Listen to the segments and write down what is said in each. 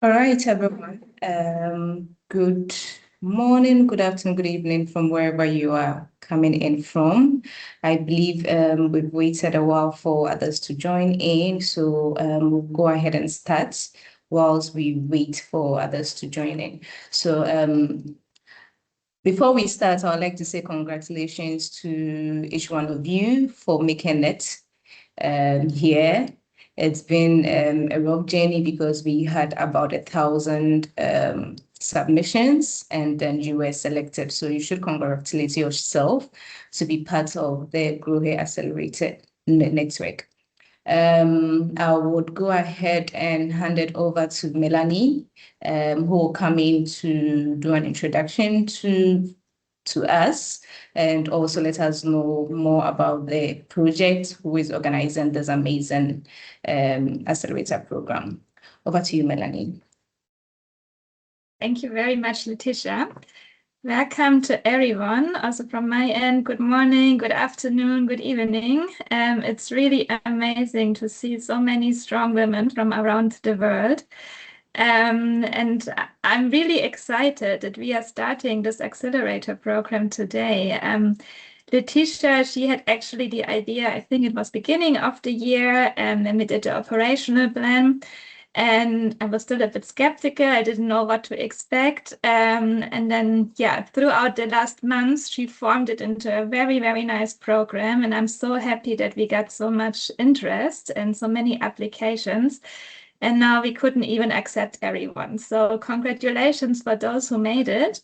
All right, everyone. Good morning, good afternoon, good evening from wherever you are coming in from. I believe we've waited a while for others to join in, so we'll go ahead and start whilst we wait for others to join in. So before we start, I'd like to say congratulations to each one of you for making it here. It's been a rough journey because we had about 1,000 submissions and then you were selected. So you should congratulate yourself to be part of the GrowHer Accelerated Network. I would go ahead and hand it over to Melanie, who will come in to do an introduction to us and also let us know more about the project, who is organizing this amazing accelerator program. Over to you, Melanie. Thank you very much, Letitia. Welcome to everyone. Also from my end, good morning, good afternoon, good evening. It's really amazing to see so many strong women from around the world. And I'm really excited that we are starting this accelerator program today. Letitia, she had actually the idea, I think it was beginning of the year, when we did the operational plan. And I was still a bit skeptical. I didn't know what to expect. And then, throughout the last months, she formed it into a very, very nice program. And I'm so happy that we got so much interest and so many applications. And now we couldn't even accept everyone. So congratulations for those who made it.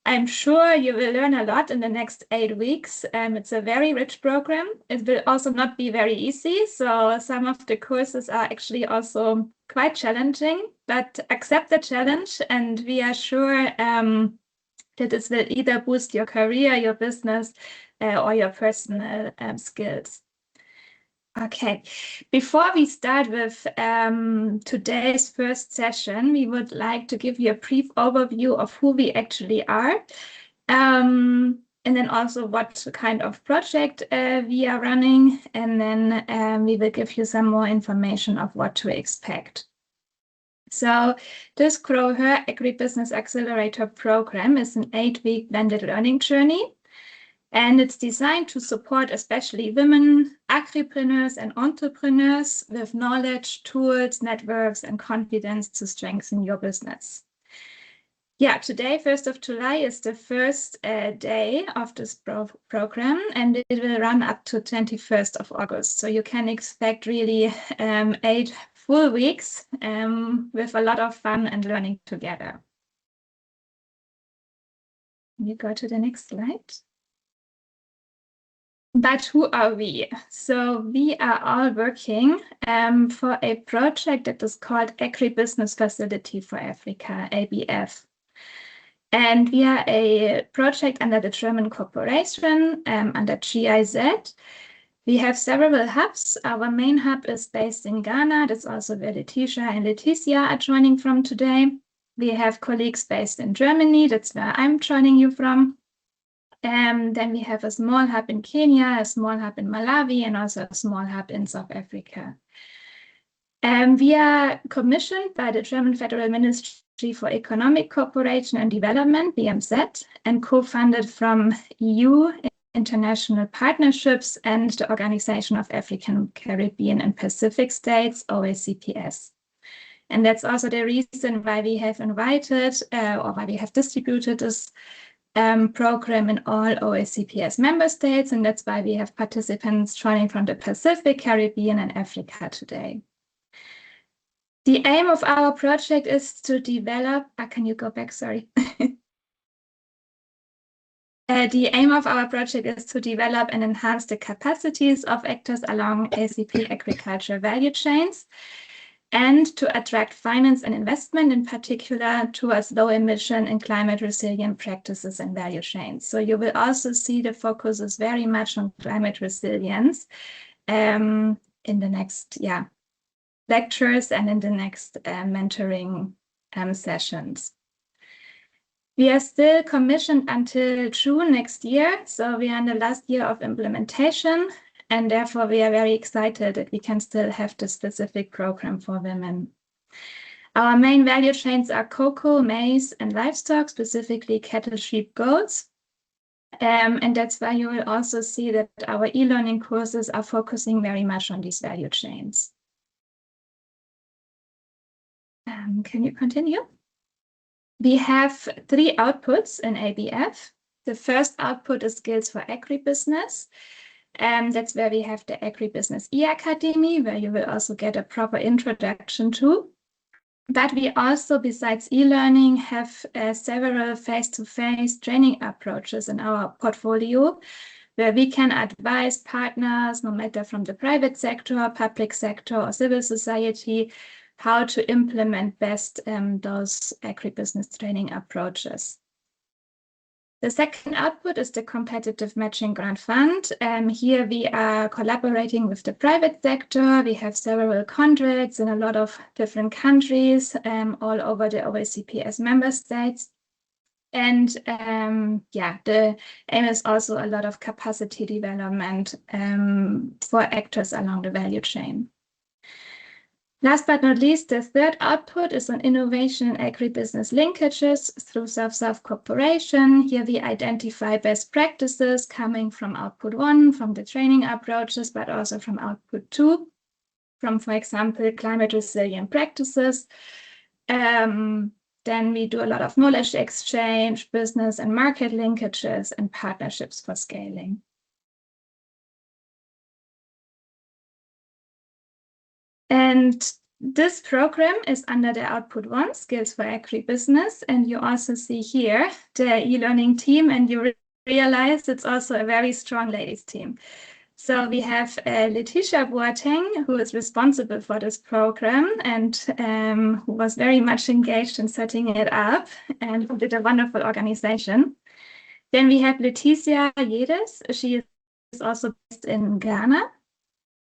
I'm sure you will learn a lot in the next 8 weeks. It's a very rich program. It will also not be very easy. So some of the courses are actually also quite challenging, but accept the challenge. And we are sure that this will either boost your career, your business, or your personal skills. Okay, before we start with today's first session, we would like to give you a brief overview of who we actually are, and then also what kind of project we are running, and then we will give you some more information of what to expect. So this GrowHer Agri-Business Accelerator program is an 8-week blended learning journey. And it's designed to support especially women, agripreneurs, and entrepreneurs with knowledge, tools, networks, and confidence to strengthen your business. Yeah, today, 1st of July, is the first day of this program, and it will run up to 21st of August. So you can expect really 8 full weeks with a lot of fun and learning together. Can you go to the next slide? But who are we? So we are all working for a project that is called Agri-Business Facility for Africa, ABF. And we are a project under the German corporation, under GIZ. We have several hubs. Our main hub is based in Ghana. That's also where Letitia and Leticia are joining from today. We have colleagues based in Germany. That's where I'm joining you from. Then we have a small hub in Kenya, a small hub in Malawi, and also a small hub in South Africa. We are commissioned by the German Federal Ministry for Economic Cooperation and Development, BMZ, and co-funded from EU, international partnerships, and the Organization of African, Caribbean, and Pacific States, OACPS. And that's also the reason why we have invited or why we have distributed this program in all OACPS member states, and that's why we have participants joining from the Pacific, Caribbean, and Africa today. The aim of our project is to develop, can you go back, sorry. The aim of our project is to develop and enhance the capacities of actors along ACP agriculture value chains, and to attract finance and investment, in particular, towards low emission and climate resilient practices and value chains. So you will also see the focus is very much on climate resilience in the next lectures and in the next mentoring sessions. We are still commissioned until June next year, so we are in the last year of implementation. And therefore, we are very excited that we can still have this specific program for women. Our main value chains are cocoa, maize, and livestock, specifically cattle, sheep, goats. And that's why you will also see that our e-learning courses are focusing very much on these value chains. Can you continue? We have 3 outputs in ABF. The first output is skills for agribusiness. That's where we have the Agri-Business e-Academy, where you will also get a proper introduction to. But we also, besides e-learning, have several face-to-face training approaches in our portfolio, where we can advise partners, no matter from the private sector, public sector, or civil society, how to implement best those agribusiness training approaches. The second output is the Competitive Matching Grant Fund. Here we are collaborating with the private sector. We have several contracts in a lot of different countries, all over the OACPS member states. And the aim is also a lot of capacity development for actors along the value chain. Last but not least, the third output is on innovation and agribusiness linkages through self-cooperation. Here we identify best practices coming from output 1, from the training approaches, but also from output 2, from, for example, climate resilient practices. Then we do a lot of knowledge exchange, business and market linkages, and partnerships for scaling. And this program is under the output 1, Skills for Agribusiness. And you also see here the e-learning team, and you realize it's also a very strong ladies team. So we have Letitia Boateng, who is responsible for this program and who was very much engaged in setting it up and who did a wonderful organization. Then we have Leticia Yedes. She is also based in Ghana.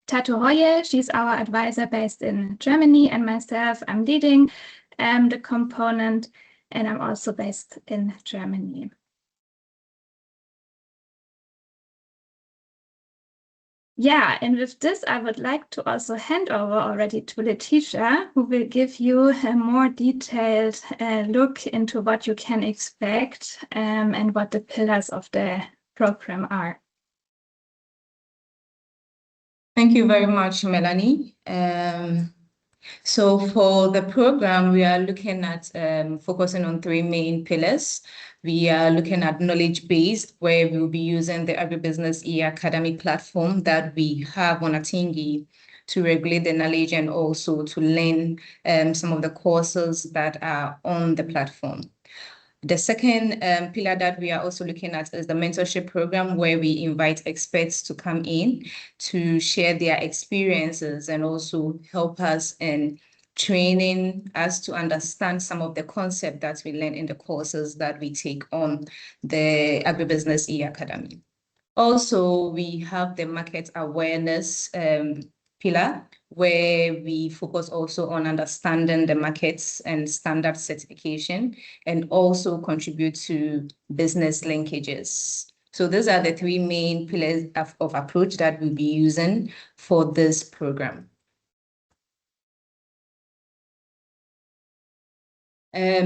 Tato Hoye, she's our advisor based in Germany, and myself, I'm leading the component, and I'm also based in Germany. Yeah, and with this, I would like to also hand over already to Letitia, who will give you a more detailed look into what you can expect and what the pillars of the program are. Thank you very much, Melanie. So for the program, we are looking at focusing on 3 main pillars. We are looking at knowledge-based, where we'll be using the Agribusiness e-Academy platform that we have on Atingi to regulate the knowledge and also to learn some of the courses that are on the platform. The second pillar that we are also looking at is the mentorship program, where we invite experts to come in to share their experiences and also help us in training us to understand some of the concepts that we learn in the courses that we take on the Agribusiness e-Academy. Also, we have the market awareness pillar, where we focus also on understanding the markets and standard certification, and also contribute to business linkages. So those are the 3 main pillars of approach that we'll be using for this program.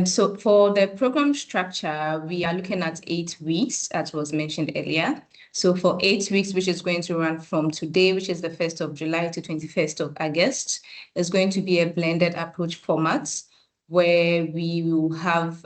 So for the program structure, we are looking at 8 weeks, as was mentioned earlier. So for 8 weeks, which is going to run from today, which is the 1st of July to 21st of August, is going to be a blended approach format, where we will have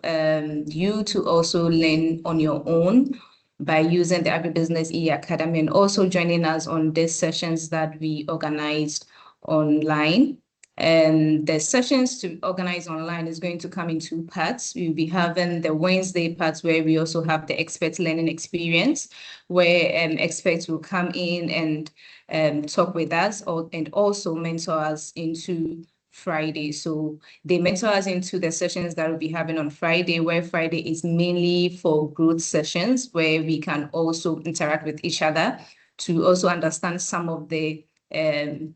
you to also learn on your own by using the Agribusiness e-Academy, and also joining us on these sessions that we organized online. And the sessions to organize online is going to come in 2 parts. We'll be having the Wednesday parts, where we also have the expert learning experience, where experts will come in and talk with us and also mentor us into Friday. So they mentor us into the sessions that we'll be having on Friday, where Friday is mainly for growth sessions, where we can also interact with each other to also understand some of the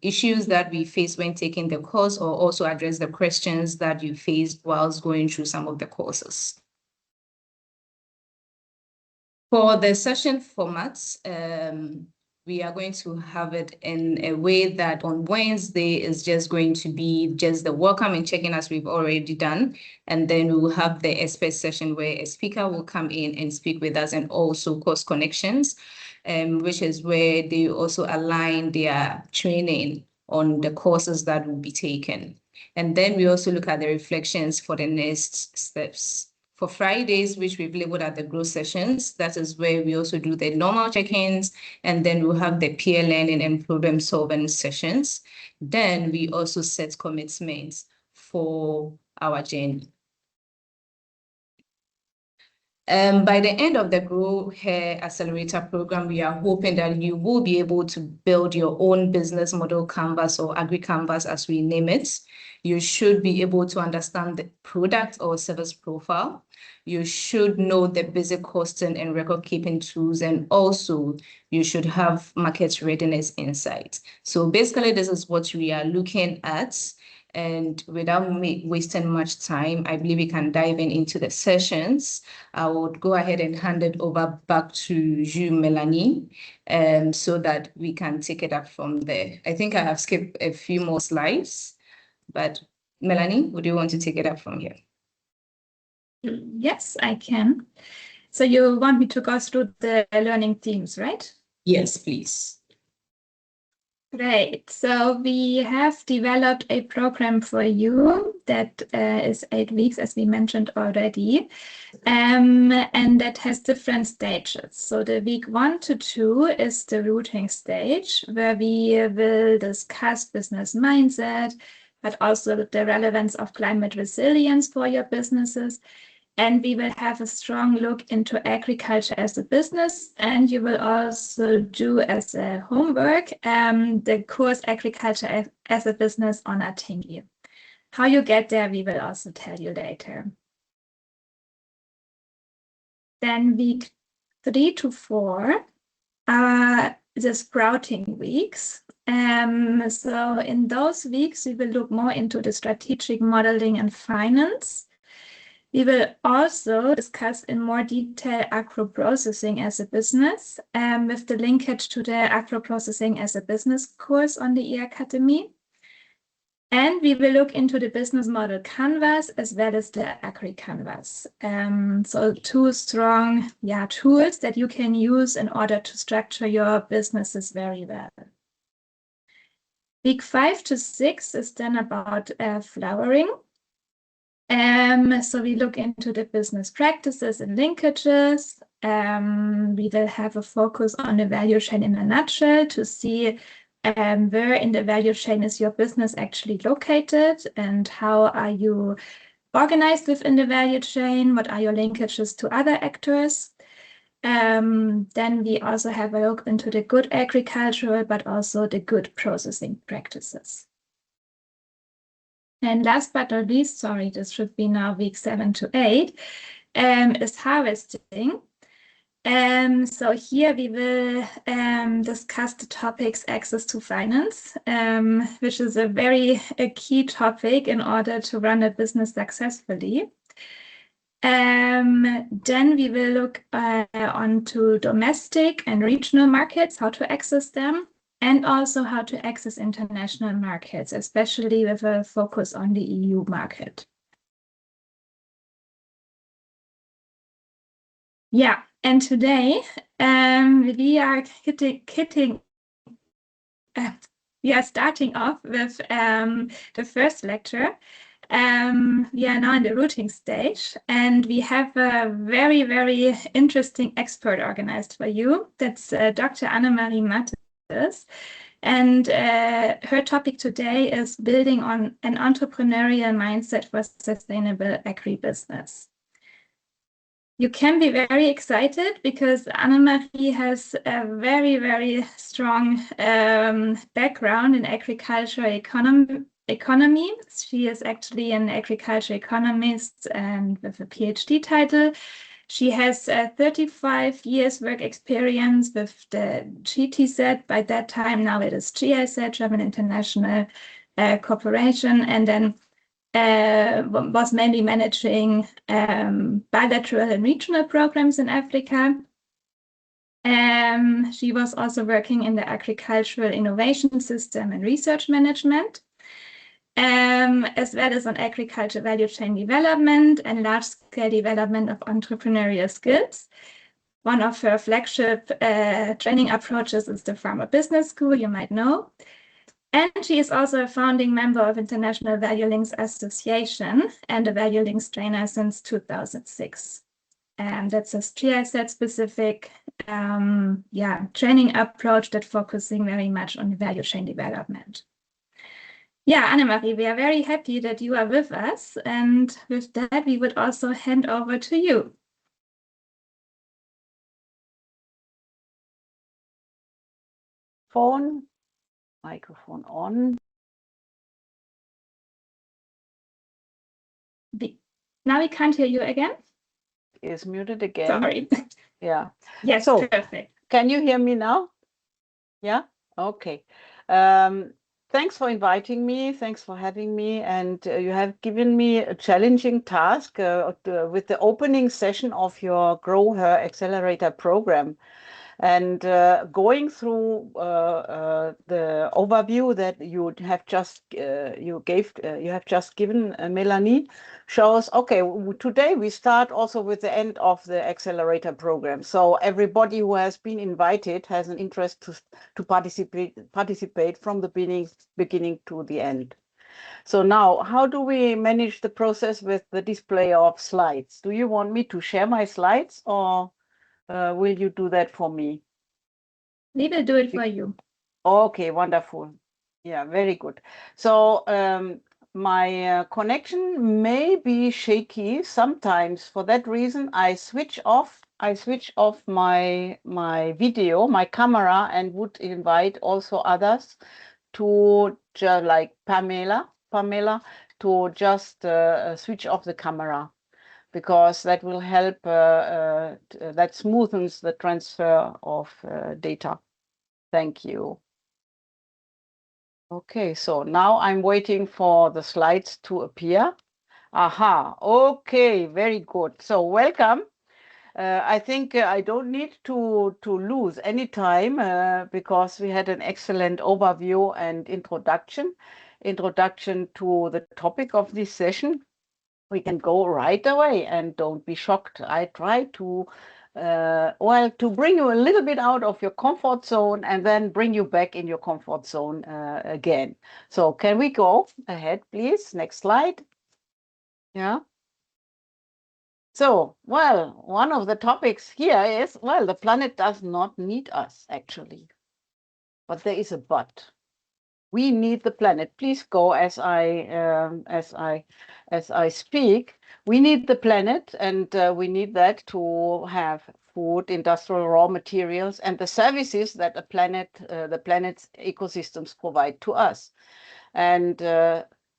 issues that we face when taking the course, or also address the questions that you faced whilst going through some of the courses. For the session formats, we are going to have it in a way that on Wednesday is just going to be just the welcome and check-in as we've already done. And then we will have the expert session where a speaker will come in and speak with us, and also course connections, which is where they also align their training on the courses that will be taken. And then we also look at the reflections for the next steps. For Fridays, which we've labeled at the growth sessions, that is where we also do the normal check-ins, and then we'll have the peer learning and problem solving sessions. Then we also set commitments for our journey. By the end of the GrowHer Accelerator program, we are hoping that you will be able to build your own business model canvas, or agri canvas as we name it. You should be able to understand the product or service profile. You should know the basic costing and record keeping tools, and also you should have market readiness insights. So basically, this is what we are looking at. And without wasting much time, I believe we can dive into the sessions. I would go ahead and hand it over back to you, Melanie, so that we can take it up from there. I think I have skipped a few more slides, but Melanie, would you want to take it up from here? Yes, I can. So you want me to go through the learning themes, right? Yes, please. Great. So we have developed a program for you that is 8 weeks, as we mentioned already, and that has different stages. So the week 1 to 2 is the rooting stage, where we will discuss business mindset, but also the relevance of climate resilience for your businesses. And we will have a strong look into agriculture as a business. And you will also do as a homework the course Agriculture as a Business on Atingi. How you get there, we will also tell you later. Then week 3 to 4 are the sprouting weeks. So in those weeks, we will look more into the strategic modeling and finance. We will also discuss in more detail agro-processing as a business, with the linkage to the agro-processing as a business course on the e-Academy. And we will look into the business model canvas as well as the agri canvas. So 2 strong tools that you can use in order to structure your businesses very well. Week 5 to 6 is then about flowering. So we look into the business practices and linkages. We will have a focus on the value chain in a nutshell to see where in the value chain is your business actually located, and how are you organized within the value chain, what are your linkages to other actors. Then we also have a look into the good agricultural, but also the good processing practices. And last but not least, sorry, this should be now week 7 to 8, is harvesting. So here we will discuss the topics access to finance, which is a key topic in order to run a business successfully. Then we will look onto domestic and regional markets, how to access them, and also how to access international markets, especially with a focus on the EU market. Yeah, and today we are starting off with the first lecture. We are now in the rooting stage, and we have a very, very interesting expert organized for you. That's Dr. Annemarie Mattes. And her topic today is building on an entrepreneurial mindset for sustainable agribusiness. You can be very excited because Annemarie has a very, very strong background in agricultural economy. She is actually an agriculture economist and with a PhD title. She has 35 years work experience with the GTZ. By that time, now it is GIZ, German International Corporation, and then was mainly managing bilateral and regional programs in Africa. She was also working in the agricultural innovation system and research management, as well as on agriculture value chain development and large-scale development of entrepreneurial skills. One of her flagship training approaches is the Farmer Business School, you might know. And she is also a founding member of International Value Links Association and a Value Links trainer since 2006. And that's a GIZ-specific training approach that focusing very much on value chain development. Yeah, Annemarie, we are very happy that you are with us. And with that, we would also hand over to you. Microphone on. Now we can't hear you again. Is muted again. Sorry. Yeah. Yes, so, perfect. Can you hear me now? Yeah? Okay. Thanks for inviting me. Thanks for having me. And you have given me a challenging task with the opening session of your GrowHer Accelerator program. And going through the overview that you have just given, Melanie, shows, okay, today we start also with the end of the accelerator program. So everybody who has been invited has an interest to participate from the beginning to the end. So now, how do we manage the process with the display of slides? Do you want me to share my slides, or will you do that for me? We will do it for you. Okay, wonderful. Yeah, very good. So my connection may be shaky sometimes. For that reason, I switch off my video, my camera, and would invite also others to like Pamela, to just switch off the camera, because that will help, that smoothens the transfer of data. Thank you. Okay, so now I'm waiting for the slides to appear. Aha, okay, very good. So welcome. I think I don't need to lose any time because we had an excellent overview and introduction to the topic of this session. We can go right away, and don't be shocked. I try to to bring you a little bit out of your comfort zone and then bring you back in your comfort zone again. So can we go ahead, please? Next slide. Yeah. So, well, one of the topics here is, well, the planet does not need us, actually. But there is a but. We need the planet. Please go as I speak. We need the planet, and we need that to have food, industrial raw materials, and the services that the planet's ecosystems provide to us. And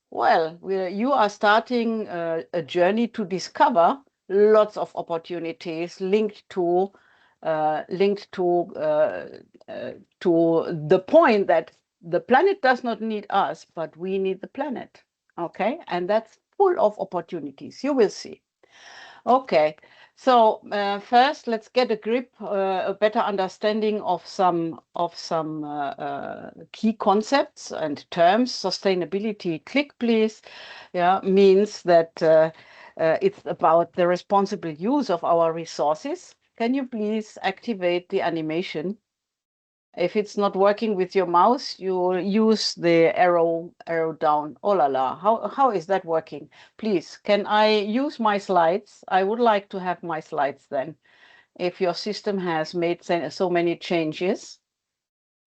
well, you are starting a journey to discover lots of opportunities linked to the point that the planet does not need us, but we need the planet. Okay, and that's full of opportunities. You will see. Okay, so first let's get a grip, a better understanding of some key concepts and terms. Sustainability, click please. Yeah, means that it's about the responsible use of our resources. Can you please activate the animation? If it's not working with your mouse, you use the arrow down. Oh la la, how is that working? Please, can I use my slides? I would like to have my slides then, if your system has made so many changes.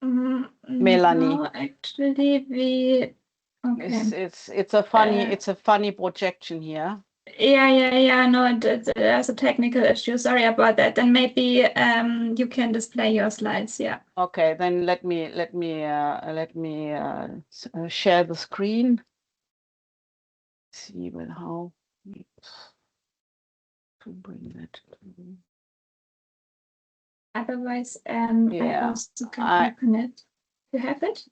Melanie. No, actually, we... Okay. It's a funny projection here. Yeah. No, there's a technical issue. Sorry about that. Then maybe you can display your slides. Yeah. Okay, then let me share the screen. See with how to bring that to. Otherwise, I also can open it. You have it?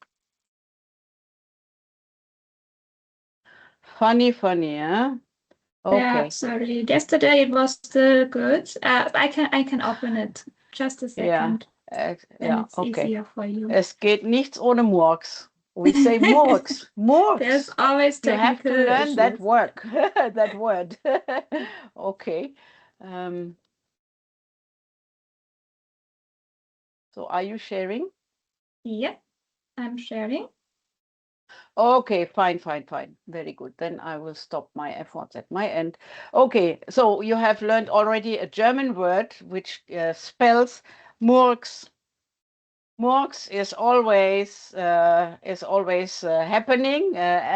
Funny, yeah. Okay. Yeah, sorry. Yesterday it was still good. I can open it. just a second. Yeah, Then it's okay. easier for you. Es geht nichts ohne Murks. We say Murks. Murks. There's always You have to technical learn that issues. that word. Okay. So are you sharing? Yep, I'm sharing. Okay, fine. Very good. Then I will stop my efforts at my end. Okay, so you have learned already a German word which spells Murks. Murks is always happening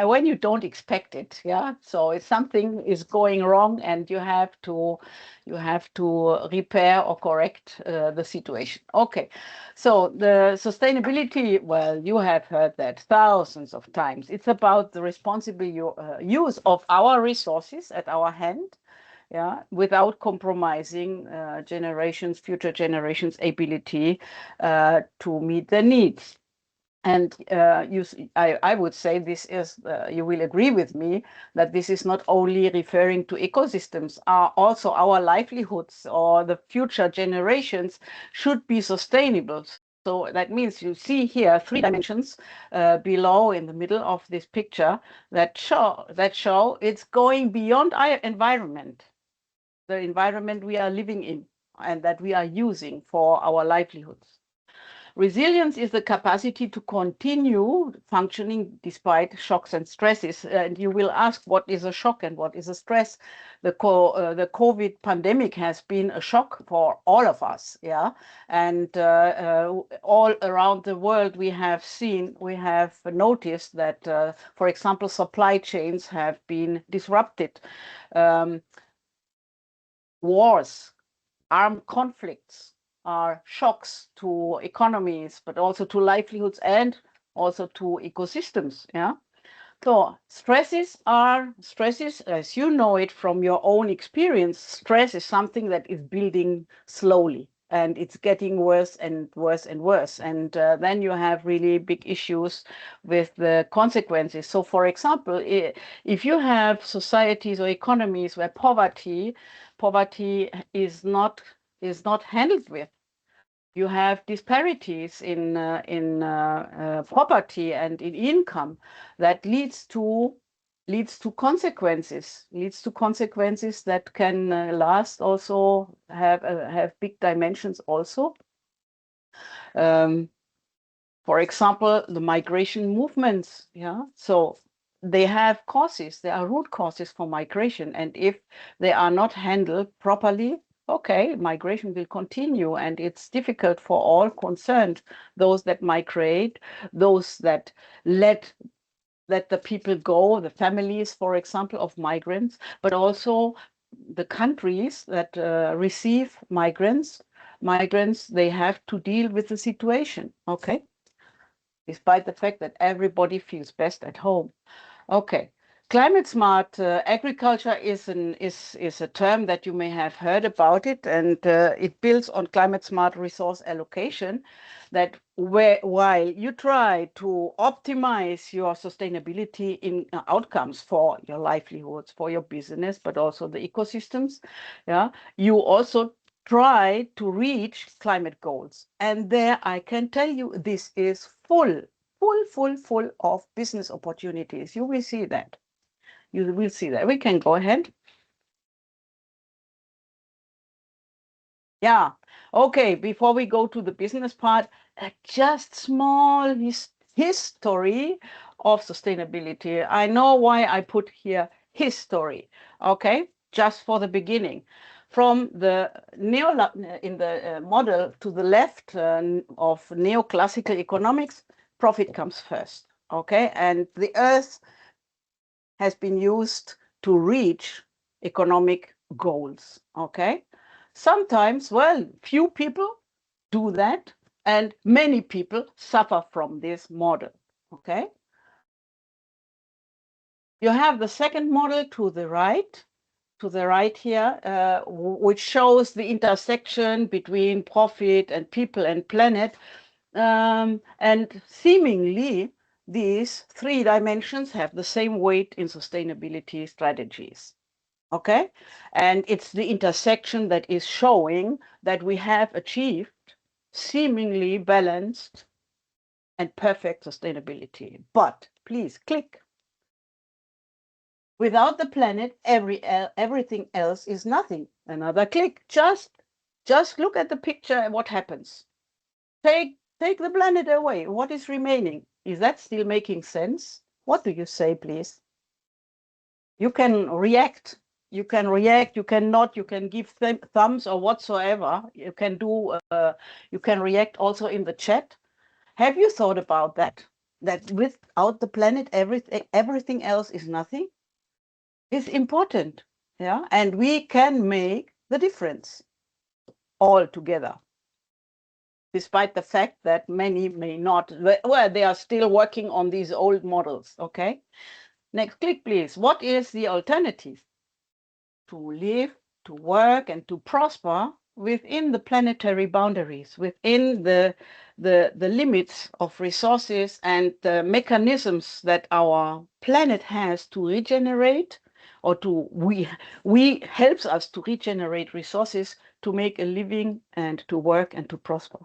when you don't expect it. Yeah, so if something is going wrong and you have to repair or correct the situation. Okay, so the sustainability. Well, you have heard that thousands of times. It's about the responsible use of our resources at our hand, yeah, without compromising future generations' ability to meet their needs. And I would say this is, you will agree with me, that this is not only referring to ecosystems, also our livelihoods or the future generations should be sustainable. So that means you see here 3 dimensions below in the middle of this picture that show it's going beyond our environment, the environment we are living in and that we are using for our livelihoods. Resilience is the capacity to continue functioning despite shocks and stresses. And you will ask, what is a shock and what is a stress? The COVID pandemic has been a shock for all of us, yeah. And all around the world, we have noticed that, for example, supply chains have been disrupted. Wars, armed conflicts are shocks to economies, but also to livelihoods and also to ecosystems. Yeah. So stresses, as you know it from your own experience, stress is something that is building slowly and it's getting worse and worse and worse. And then you have really big issues with the consequences. So for example, if you have societies or economies where poverty is not handled with, you have disparities in property and in income that leads to consequences that can last, also have big dimensions also. For example, the migration movements, yeah, so they have causes, there are root causes for migration, and if they are not handled properly, okay, migration will continue, and it's difficult for all concerned, those that migrate, those that let the people go, the families, for example, of migrants, but also the countries that receive migrants, they have to deal with the situation, okay? Despite the fact that everybody feels best at home. Okay. Climate smart agriculture is a term that you may have heard about it, and it builds on climate smart resource allocation, that while you try to optimize your sustainability in outcomes for your livelihoods, for your business, but also the ecosystems, yeah, you also try to reach climate goals. And there I can tell you, this is full of business opportunities. You will see that. You will see that. We can go ahead. Yeah. Okay. Before we go to the business part, just small history of sustainability. I know why I put here history. Okay. Just for the beginning. From the in the model to the left of neoclassical economics, profit comes first. Okay. And the earth has been used to reach economic goals. Okay. Sometimes, well, few people do that, and many people suffer from this model. Okay. You have the second model to the right here, which shows the intersection between profit and people and planet. And seemingly, these 3 dimensions have the same weight in sustainability strategies. Okay, and it's the intersection that is showing that we have achieved seemingly balanced and perfect sustainability. But please click. Without the planet, everything else is nothing. Another click. Just look at the picture and what happens. Take the planet away. What is remaining? Is that still making sense? What do you say, please? You can react. You can react. You cannot. You can give thumbs or whatsoever. You can do. You can react also in the chat. Have you thought about that? That without the planet, everything else is nothing. It's important, yeah, and we can make the difference all together. Despite the fact that many may not, well, they are still working on these old models. Okay. Next click, please. What is the alternative? To live, to work, and to prosper within the planetary boundaries, within the limits of resources and the mechanisms that our planet has to regenerate, or to we helps us to regenerate resources to make a living and to work and to prosper.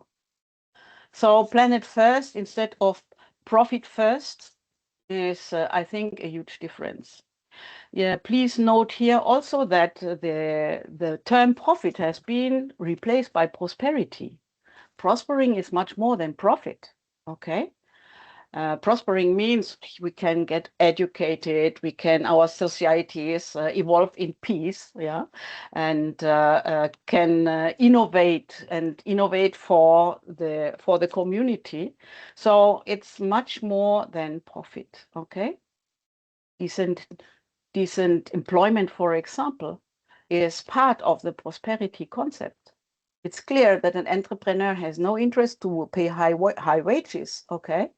So planet first instead of profit first is, I think, a huge difference. Yeah, please note here also that the term profit has been replaced by prosperity. Prospering is much more than profit, okay? Prospering means we can get educated, our societies evolve in peace, yeah, and can innovate for the community. So it's much more than profit, okay? Decent employment, for example, is part of the prosperity concept. It's clear that an entrepreneur has no interest to pay high wages, okay?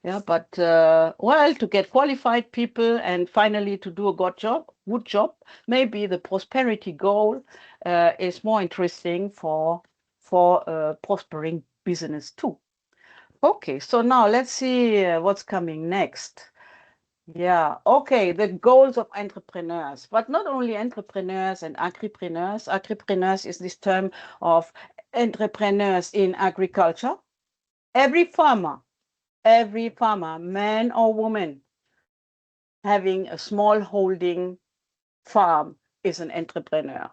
Yeah, but well, to get qualified people and finally to do a good job, maybe the prosperity goal is more interesting for prospering business too. Okay, so now let's see what's coming next. Yeah, okay, the goals of entrepreneurs, but not only entrepreneurs and agripreneurs. Agripreneurs is this term of entrepreneurs in agriculture. Every farmer, man or woman, having a small holding farm is an entrepreneur.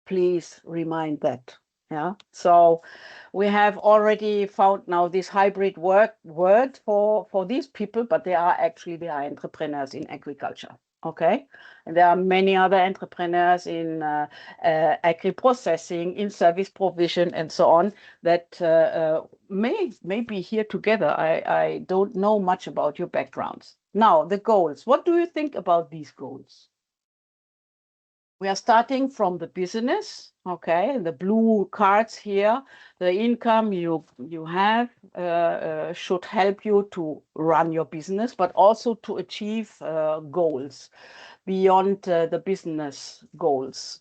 Please remind that. Yeah. So we have already found now this hybrid word for these people, but they are entrepreneurs in agriculture. Okay. And there are many other entrepreneurs in agri-processing, in service provision, and so on that may be here together. I don't know much about your backgrounds. Now, the goals. What do you think about these goals? We are starting from the business, okay? The blue cards here, the income you have should help you to run your business, but also to achieve goals beyond the business goals.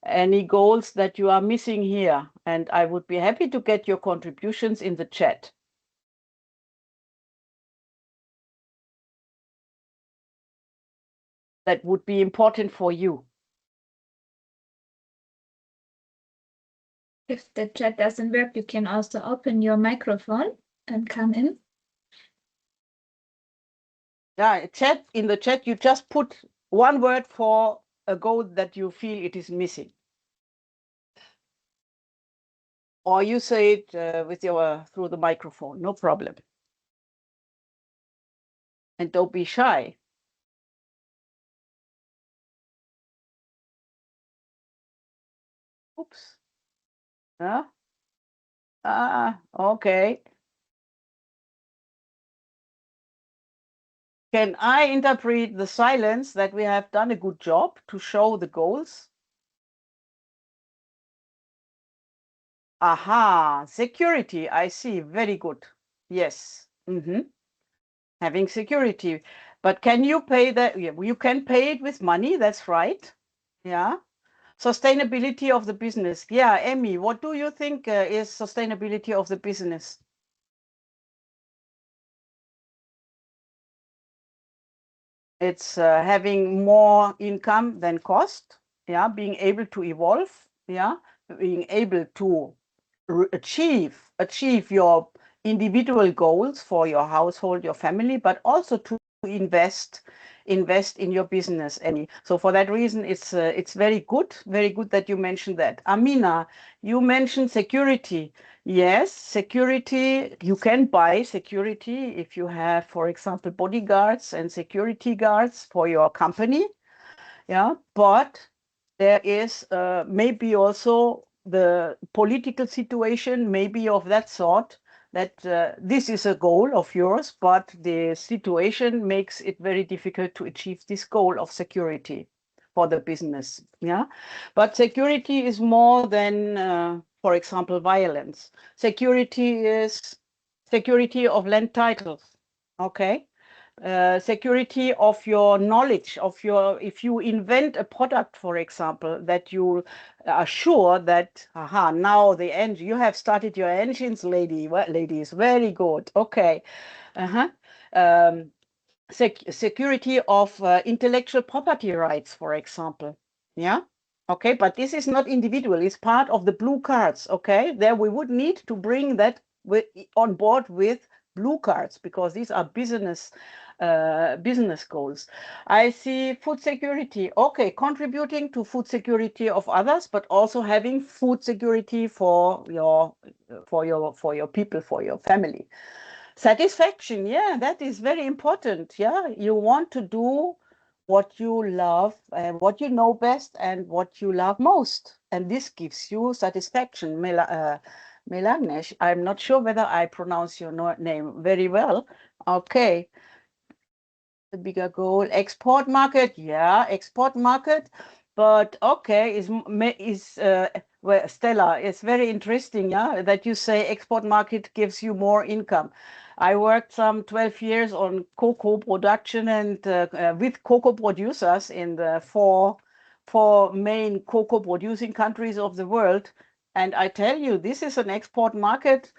Any goals that you are missing here? And I would be happy to get your contributions in the chat. That would be important for you. If the chat doesn't work, you can also open your microphone and come in. Yeah, in the chat, you just put one word for a goal that you feel it is missing. Or you say it with through the microphone, no problem. And don't be shy. Oops. Huh? Okay. Can I interpret the silence that we have done a good job to show the goals? Aha, security, I see, very good. Yes. Having security. But can you pay that? Yeah, you can pay it with money, that's right. Yeah. Sustainability of the business. Yeah, Emmy, what do you think is sustainability of the business? It's having more income than cost. Yeah, being able to evolve. Yeah, being able to achieve your individual goals for your household, your family, but also to invest in your business. So for that reason, it's very good that you mentioned that. Amina, you mentioned security. Yes, security, you can buy security if you have, for example, bodyguards and security guards for your company. Yeah, but there is maybe also the political situation, maybe of that sort, that this is a goal of yours, but the situation makes it very difficult to achieve this goal of security for the business. Yeah, but security is more than, for example, violence. Security is security of land titles. Okay. Security of your knowledge, if you invent a product, for example, that you are sure that, now you have started your engines, ladies, very good. Okay. Security of intellectual property rights, for example. Yeah. Okay, but this is not individual, it's part of the blue cards. Okay, there we would need to bring that on board with blue cards, because these are business goals. I see food security. Okay, contributing to food security of others, but also having food security for your people, for your family. Satisfaction, yeah, that is very important. Yeah, you want to do what you love and what you know best and what you love most, and this gives you satisfaction. Melagnesh, I'm not sure whether I pronounce your name very well. Okay. The bigger goal, export market, yeah, export market. But okay, well, Stella, it's very interesting, yeah, that you say export market gives you more income. I worked some 12 years on cocoa production and with cocoa producers in the four main cocoa producing countries of the world. And I tell you, this is an export market.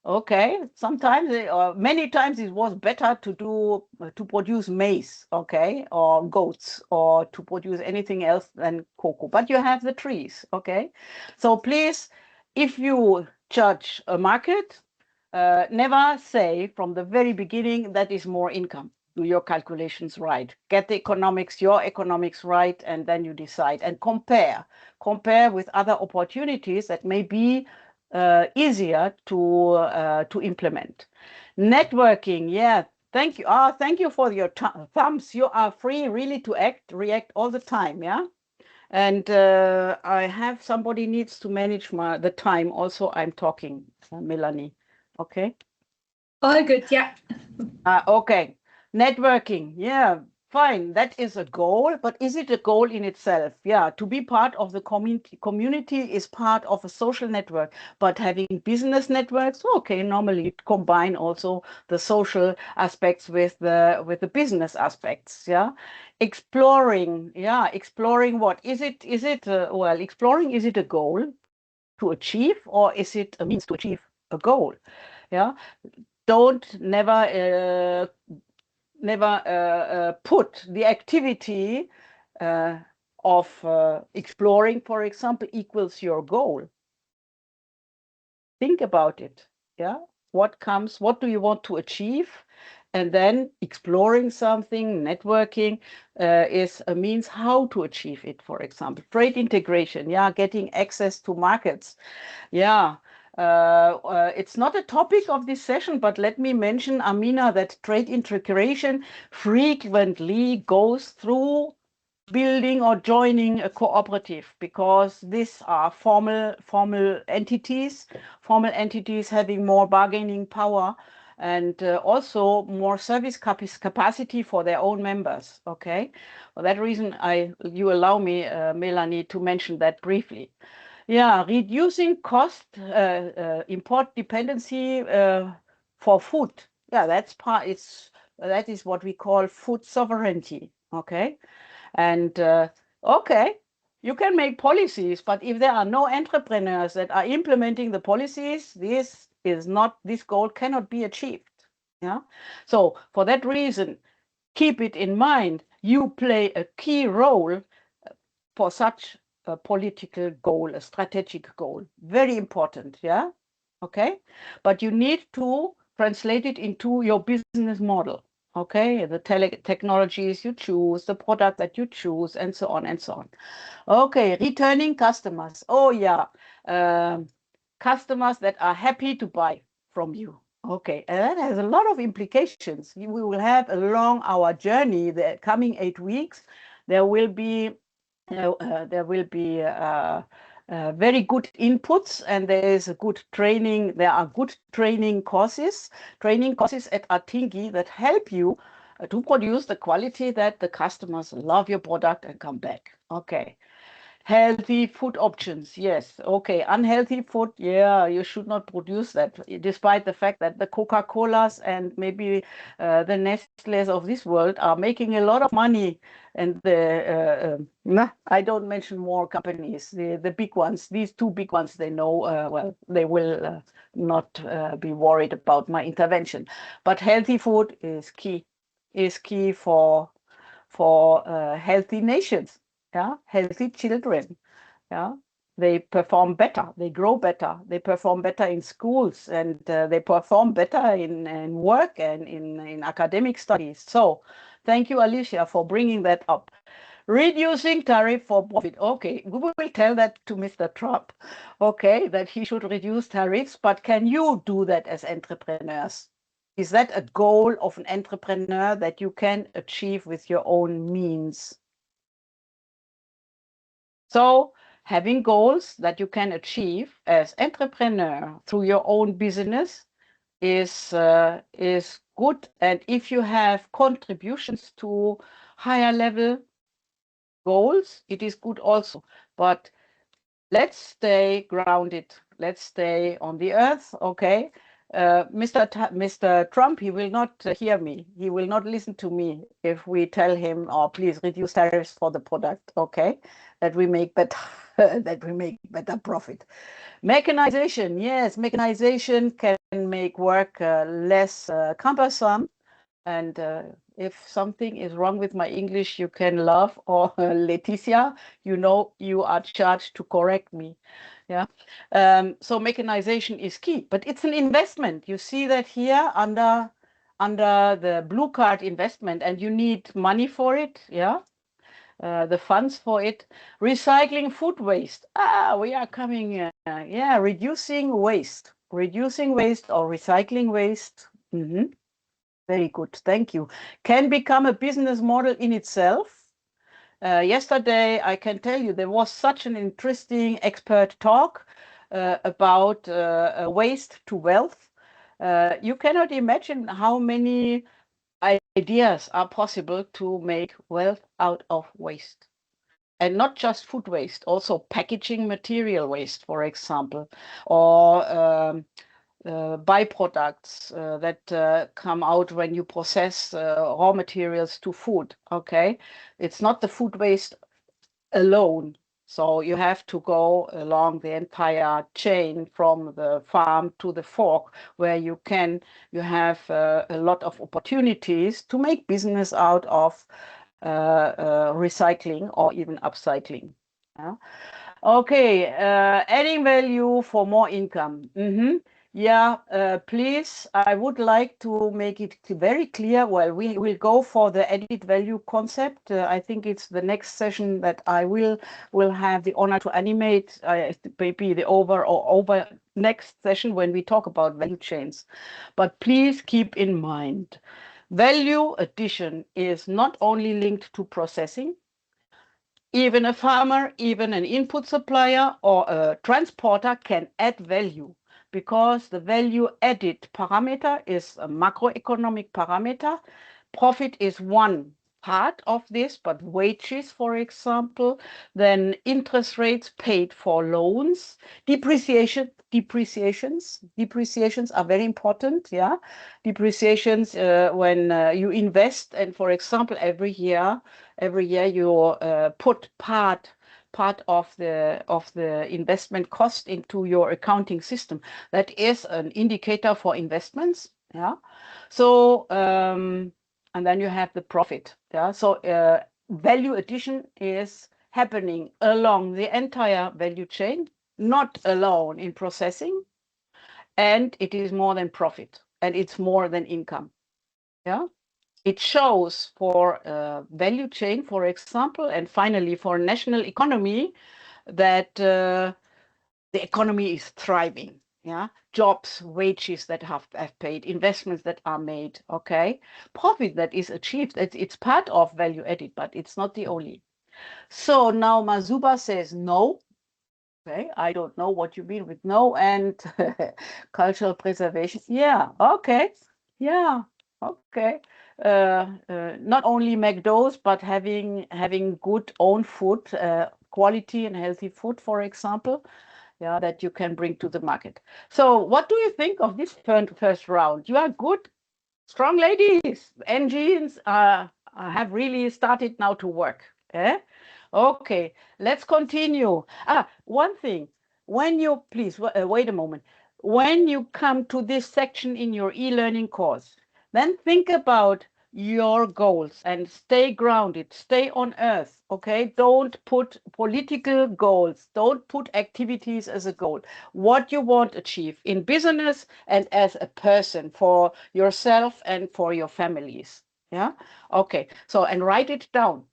Okay, sometimes or many times it was better to produce maize, okay, or goats, or to produce anything else than cocoa. But you have the trees, okay. So please, if you judge a market, never say from the very beginning that is more income. Do your calculations right. Get your economics right, and then you decide and compare with other opportunities that may be easier to implement. Networking, yeah. Thank you. Thank you for your thumbs. You are free really to react all the time, yeah. And I have somebody needs to manage the time. Also, I'm talking, Melanie. Okay. All good, yeah. Okay. Networking, yeah. Fine, that is a goal, but is it a goal in itself? Yeah, to be part of the community is part of a social network, but having business networks, okay, normally combine also the social aspects with the business aspects. Yeah, exploring, yeah, exploring what is it? Well, exploring, is it a goal to achieve, or is it a means to achieve a goal? Yeah, don't never put the activity of exploring, for example, equals your goal. Think about it. Yeah, what do you want to achieve? And then exploring something, networking is a means how to achieve it. For example, trade integration, yeah, getting access to markets. Yeah, it's not a topic of this session, but let me mention, Amina, that trade integration frequently goes through building or joining a cooperative, because these are formal entities having more bargaining power and also more service capacity for their own members. Okay, for that reason, you allow me, Melanie, to mention that briefly. Yeah, reducing cost, import dependency for food. Yeah, that is what we call food sovereignty. Okay, and okay, you can make policies, but if there are no entrepreneurs that are implementing the policies, this goal cannot be achieved. Yeah, so for that reason, keep it in mind. you play a key role for such a political goal, a strategic goal. Very important, yeah? Okay? But you need to translate it into your business model, okay? The technologies you choose, the product that you choose, and so on and so on. Okay, returning customers. Oh, yeah. Customers that are happy to buy from you. Okay, and that has a lot of implications. We will have along our journey, the coming 8 weeks, there will be very good inputs, and there is a good training. There are good training courses at Atingi that help you to produce the quality that the customers love your product and come back. Okay. Healthy food options, yes. Okay, unhealthy food, yeah, you should not produce that, despite the fact that the Coca-Colas and maybe the Nestlés of this world are making a lot of money. And I don't mention more companies, the big ones, these two big ones, they know, well, they will not be worried about my intervention. But healthy food is key for healthy nations. Yeah, healthy children, yeah, they perform better, they grow better, they perform better in schools, and they perform better in work and in academic studies. So thank you, Alicia, for bringing that up. Reducing tariff for profit. Okay, we will tell that to Mr. Trump, okay, that he should reduce tariffs, but can you do that as entrepreneurs? Is that a goal of an entrepreneur that you can achieve with your own means? So having goals that you can achieve as entrepreneur through your own business is good. And if you have contributions to higher level goals, it is good also. But let's stay grounded. Let's stay on the earth, okay? Mr. Trump, he will not hear me. He will not listen to me if we tell him, "Oh, please reduce tariffs for the product," okay? That we make better, that we make better profit. Mechanization, yes, mechanization can make work less cumbersome. And if something is wrong with my English, you can laugh, or Leticia, you know, you are charged to correct me. Yeah. So mechanization is key, but it's an investment. You see that here under the blue card investment, and you need money for it. Yeah. The funds for it. Recycling food waste. We are coming. Yeah, reducing waste or recycling waste. Very good, thank you. Can become a business model in itself. Yesterday, I can tell you, there was such an interesting expert talk about waste to wealth. You cannot imagine how many ideas are possible to make wealth out of waste. And not just food waste, also packaging material waste, for example, or byproducts that come out when you process raw materials to food. Okay, it's not the food waste alone. So you have to go along the entire chain from the farm to the fork, where you have a lot of opportunities to make business out of recycling or even upcycling. Yeah. Okay, adding value for more income. Yeah, please, I would like to make it very clear. Well, we will go for the added value concept. I think it's the next session that I will have the honor to animate, maybe the over next session when we talk about value chains. But please keep in mind, value addition is not only linked to processing. Even a farmer, even an input supplier or a transporter can add value, because the value added parameter is a macroeconomic parameter. Profit is one part of this, but wages, for example, then interest rates paid for loans, depreciations are very important. Yeah, depreciations when you invest, and for example, every year you put part of the investment cost into your accounting system. That is an indicator for investments. Yeah. So and then you have the profit. Yeah, so value addition is happening along the entire value chain, not alone in processing, and it is more than profit, and it's more than income. Yeah, it shows for value chain, for example, and finally for national economy, that the economy is thriving. Yeah, jobs, wages that have paid, investments that are made. Okay, profit that is achieved. It's part of value added, but it's not the only. So now Mazuba says no. Okay, I don't know what you mean with no, and cultural preservation. Yeah, okay, yeah, okay. Not only McDonald's, but having good own food, quality and healthy food, for example, yeah, that you can bring to the market. So, what do you think of this first round? You are good, strong ladies. Engines have really started now to work. Eh? Okay, let's continue. One thing, when you, please, wait a moment. When you come to this section in your e-learning course, then think about your goals and stay grounded, stay on earth, okay? Don't put political goals, don't put activities as a goal. What you want to achieve in business and as a person for yourself and for your families, yeah? Okay, so, and write it down,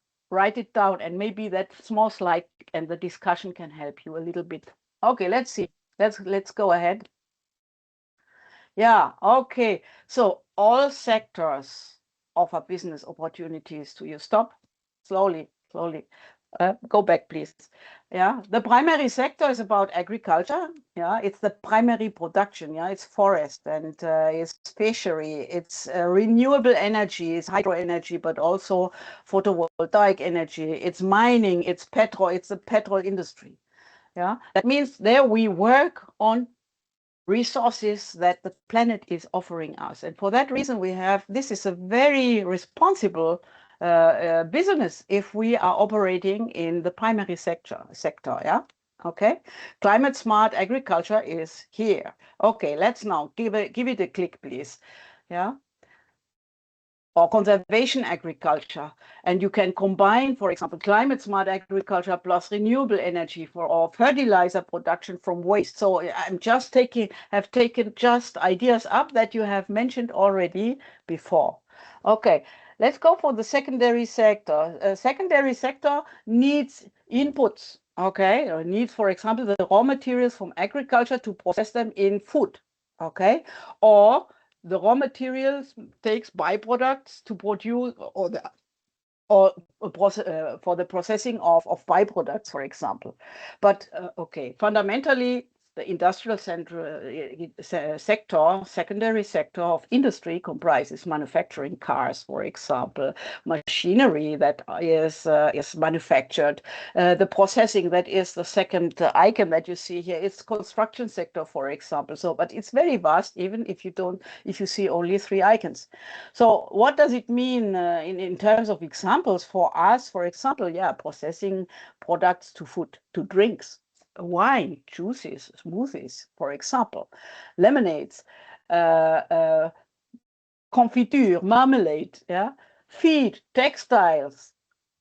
and maybe that small slide and the discussion can help you a little bit. Okay, let's see. Let's go ahead. Yeah, okay. So all sectors offer business opportunities to you. Stop. Slowly. Go back, please. Yeah, the primary sector is about agriculture. Yeah, it's the primary production. Yeah, it's forest and it's fishery. It's renewable energy. It's hydro energy, but also photovoltaic energy. It's mining. It's petrol. It's the petrol industry. Yeah, that means there we work on resources that the planet is offering us. And for that reason, this is a very responsible business if we are operating in the primary sector, yeah? Okay, climate smart agriculture is here. Okay, let's now give it a click, please. Yeah, or conservation agriculture. And you can combine, for example, climate smart agriculture plus renewable energy or fertilizer production from waste. So I'm just have taken just ideas up that you have mentioned already before. Okay, let's go for the secondary sector. Secondary sector needs inputs. Okay, needs, for example, the raw materials from agriculture to process them in food. Okay, or the raw materials takes byproducts to produce for the processing of byproducts, for example. But okay, fundamentally, the industrial sector, secondary sector of industry comprises manufacturing cars, for example, machinery that is manufactured, the processing that is the second icon that you see here. It's construction sector, for example. So, but it's very vast, even if you see only 3 icons. So, what does it mean in terms of examples for us? For example, yeah, processing products to food, to drinks, wine, juices, smoothies, for example, lemonades, confiture, marmalade, yeah, feed, textiles,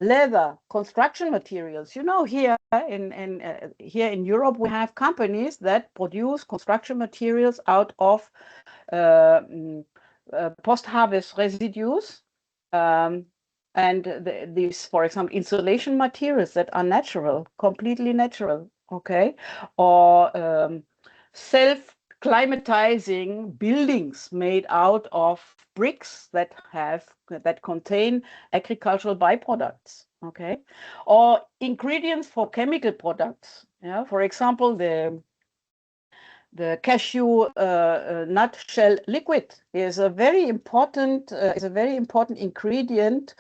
leather, construction materials. You know, here in Europe, we have companies that produce construction materials out of post-harvest residues. And these, for example, insulation materials that are natural, completely natural, okay? Or self-climatizing buildings made out of bricks that contain agricultural byproducts, okay? Or ingredients for chemical products, yeah? For example, the cashew nut shell liquid is a very important ingredient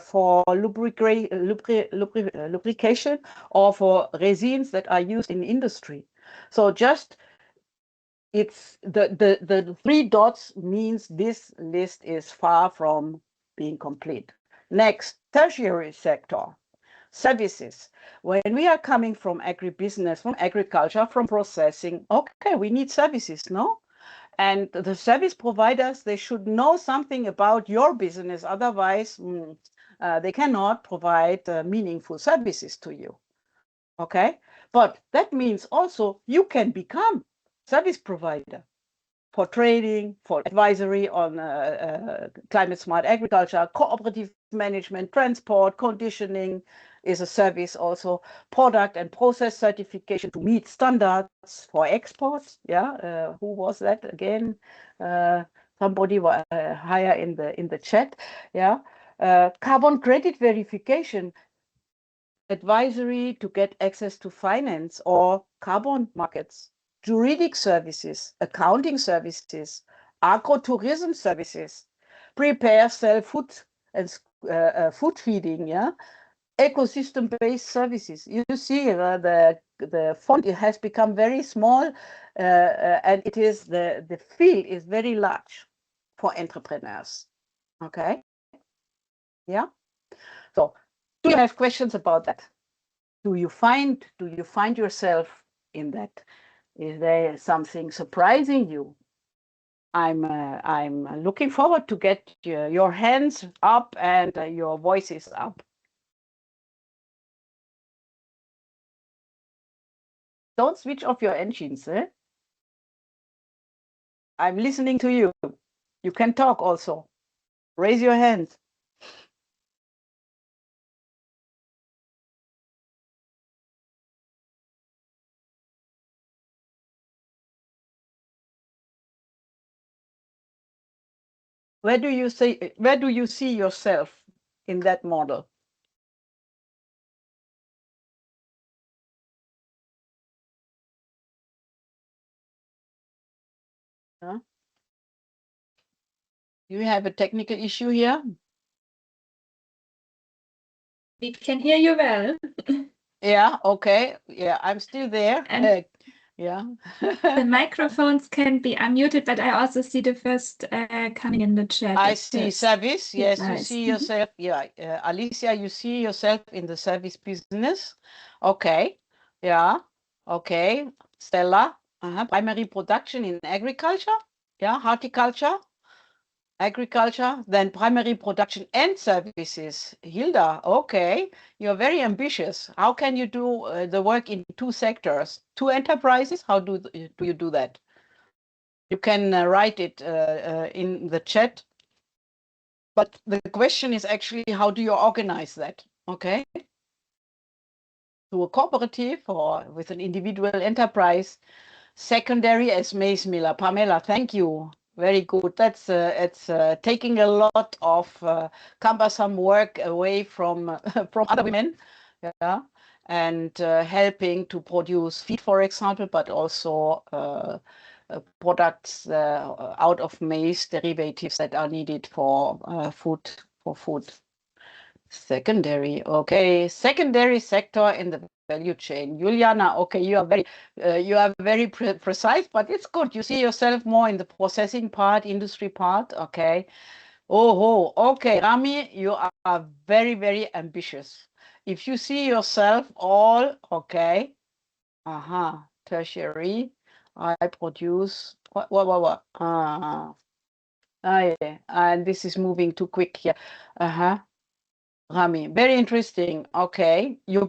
for lubrication or for resins that are used in industry. So just it's the 3 dots means this list is far from being complete. Next, tertiary sector. Services. When we are coming from agribusiness, from agriculture, from processing, okay, we need services, no? And the service providers, they should know something about your business. Otherwise, they cannot provide meaningful services to you. Okay, but that means also you can become service provider for training, for advisory on climate smart agriculture, cooperative management, transport, conditioning is a service also, product and process certification to meet standards for exports. Yeah, who was that again? Somebody was higher in the chat. Yeah, carbon credit verification, advisory to get access to finance or carbon markets, juridic services, accounting services, agrotourism services, prepare, sell food and food feeding, yeah, ecosystem-based services. You see the font, it has become very small, and it is the field is very large for entrepreneurs. Okay, yeah. So, do you have questions about that? Do you find yourself in that? Is there something surprising you? I'm looking forward to get your hands up and your voices up. Don't switch off your engines. I'm listening to you. You can talk also. Raise your hand. Where do you see yourself in that model? Huh? Do you have a technical issue here? We can hear you well. Yeah, okay. Yeah, I'm still there. And yeah. the microphones can be unmuted, but I also see the first coming in the chat. I see service. Yes, you nice. see yourself. Yeah, Alicia, you see yourself in the service business. Okay. Yeah. Okay. Stella, primary production in agriculture. Yeah, horticulture, agriculture, then primary production and services. Hilda, okay, you're very ambitious. How can you do the work in two sectors, two enterprises? How do you do that? You can write it in the chat. But the question is actually, how do you organize that? Okay. To a cooperative or with an individual enterprise, secondary as Mace Miller. Pamela, thank you. Very good. That's it's taking a lot of cumbersome work away from from other women, yeah, and helping to produce feed, for example, but also products out of maize derivatives that are needed for food. Secondary, okay. Secondary sector in the value chain. Juliana, okay, you are very precise, but it's good. You see yourself more in the processing part, industry part, okay. Oh, okay, Rami, you are very, very ambitious. If you see yourself all, okay, tertiary, I produce, what, yeah, and this is moving too quick here, Rami, very interesting. Okay, you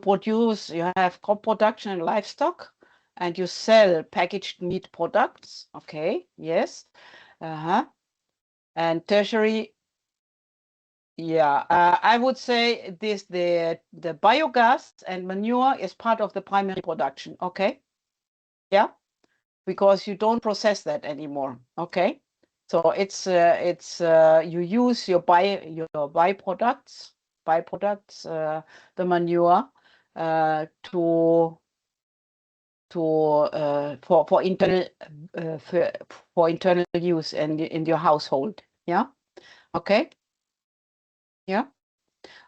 have crop production and livestock, and you sell packaged meat products. Okay, yes. And tertiary, yeah, I would say the biogas and manure is part of the primary production. Okay, yeah, because you don't process that anymore. Okay, so it's you use your byproducts, the manure, for internal for internal use and in your household. Yeah. Okay. Yeah.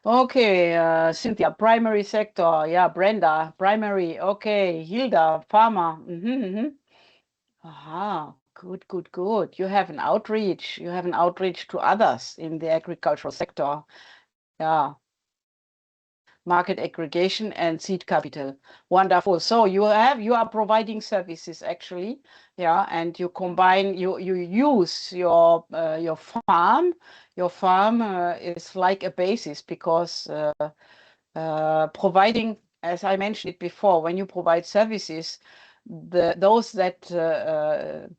Okay. Cynthia, primary sector. Yeah. Brenda, primary. Okay. Hilda, farmer. Aha. Good, good, good. You have an outreach. You have an outreach to others in the agricultural sector. Yeah. market aggregation, and seed capital. Wonderful. So you are providing services actually, yeah, and you combine, you use your farm. Your farm is like a basis because providing, as I mentioned it before, when you provide services, those that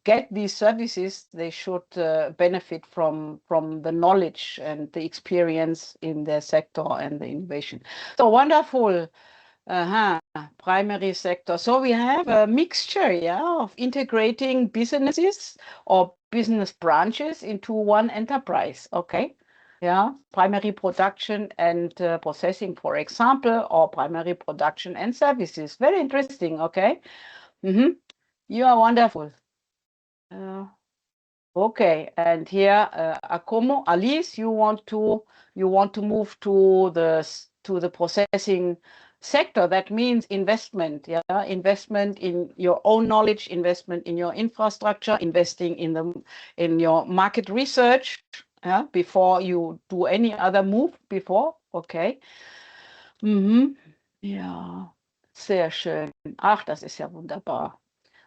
get these services, they should benefit from the knowledge and the experience in their sector and the innovation. So wonderful. Primary sector. So we have a mixture, yeah, of integrating businesses or business branches into one enterprise. Okay. Yeah, primary production and processing, for example, or primary production and services. Very interesting. Okay. You are wonderful. Okay, and here, Akomo, Alice, you want to move to the processing sector. That means investment, yeah, investment in your own knowledge, investment in your infrastructure, investing in your market research, yeah, before you do any other move before. Okay. Ja, sehr schön. Ach, das ist ja wunderbar.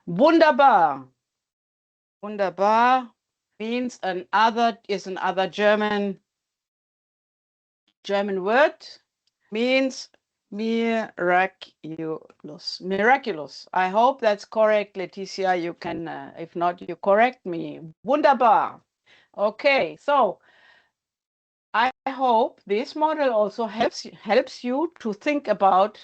Wunderbar. Wunderbar means another German word, means miraculous. Miraculous. I hope that's correct, Leticia. You can, if not, you correct me. Wunderbar. Okay, so I hope this model also helps you to think about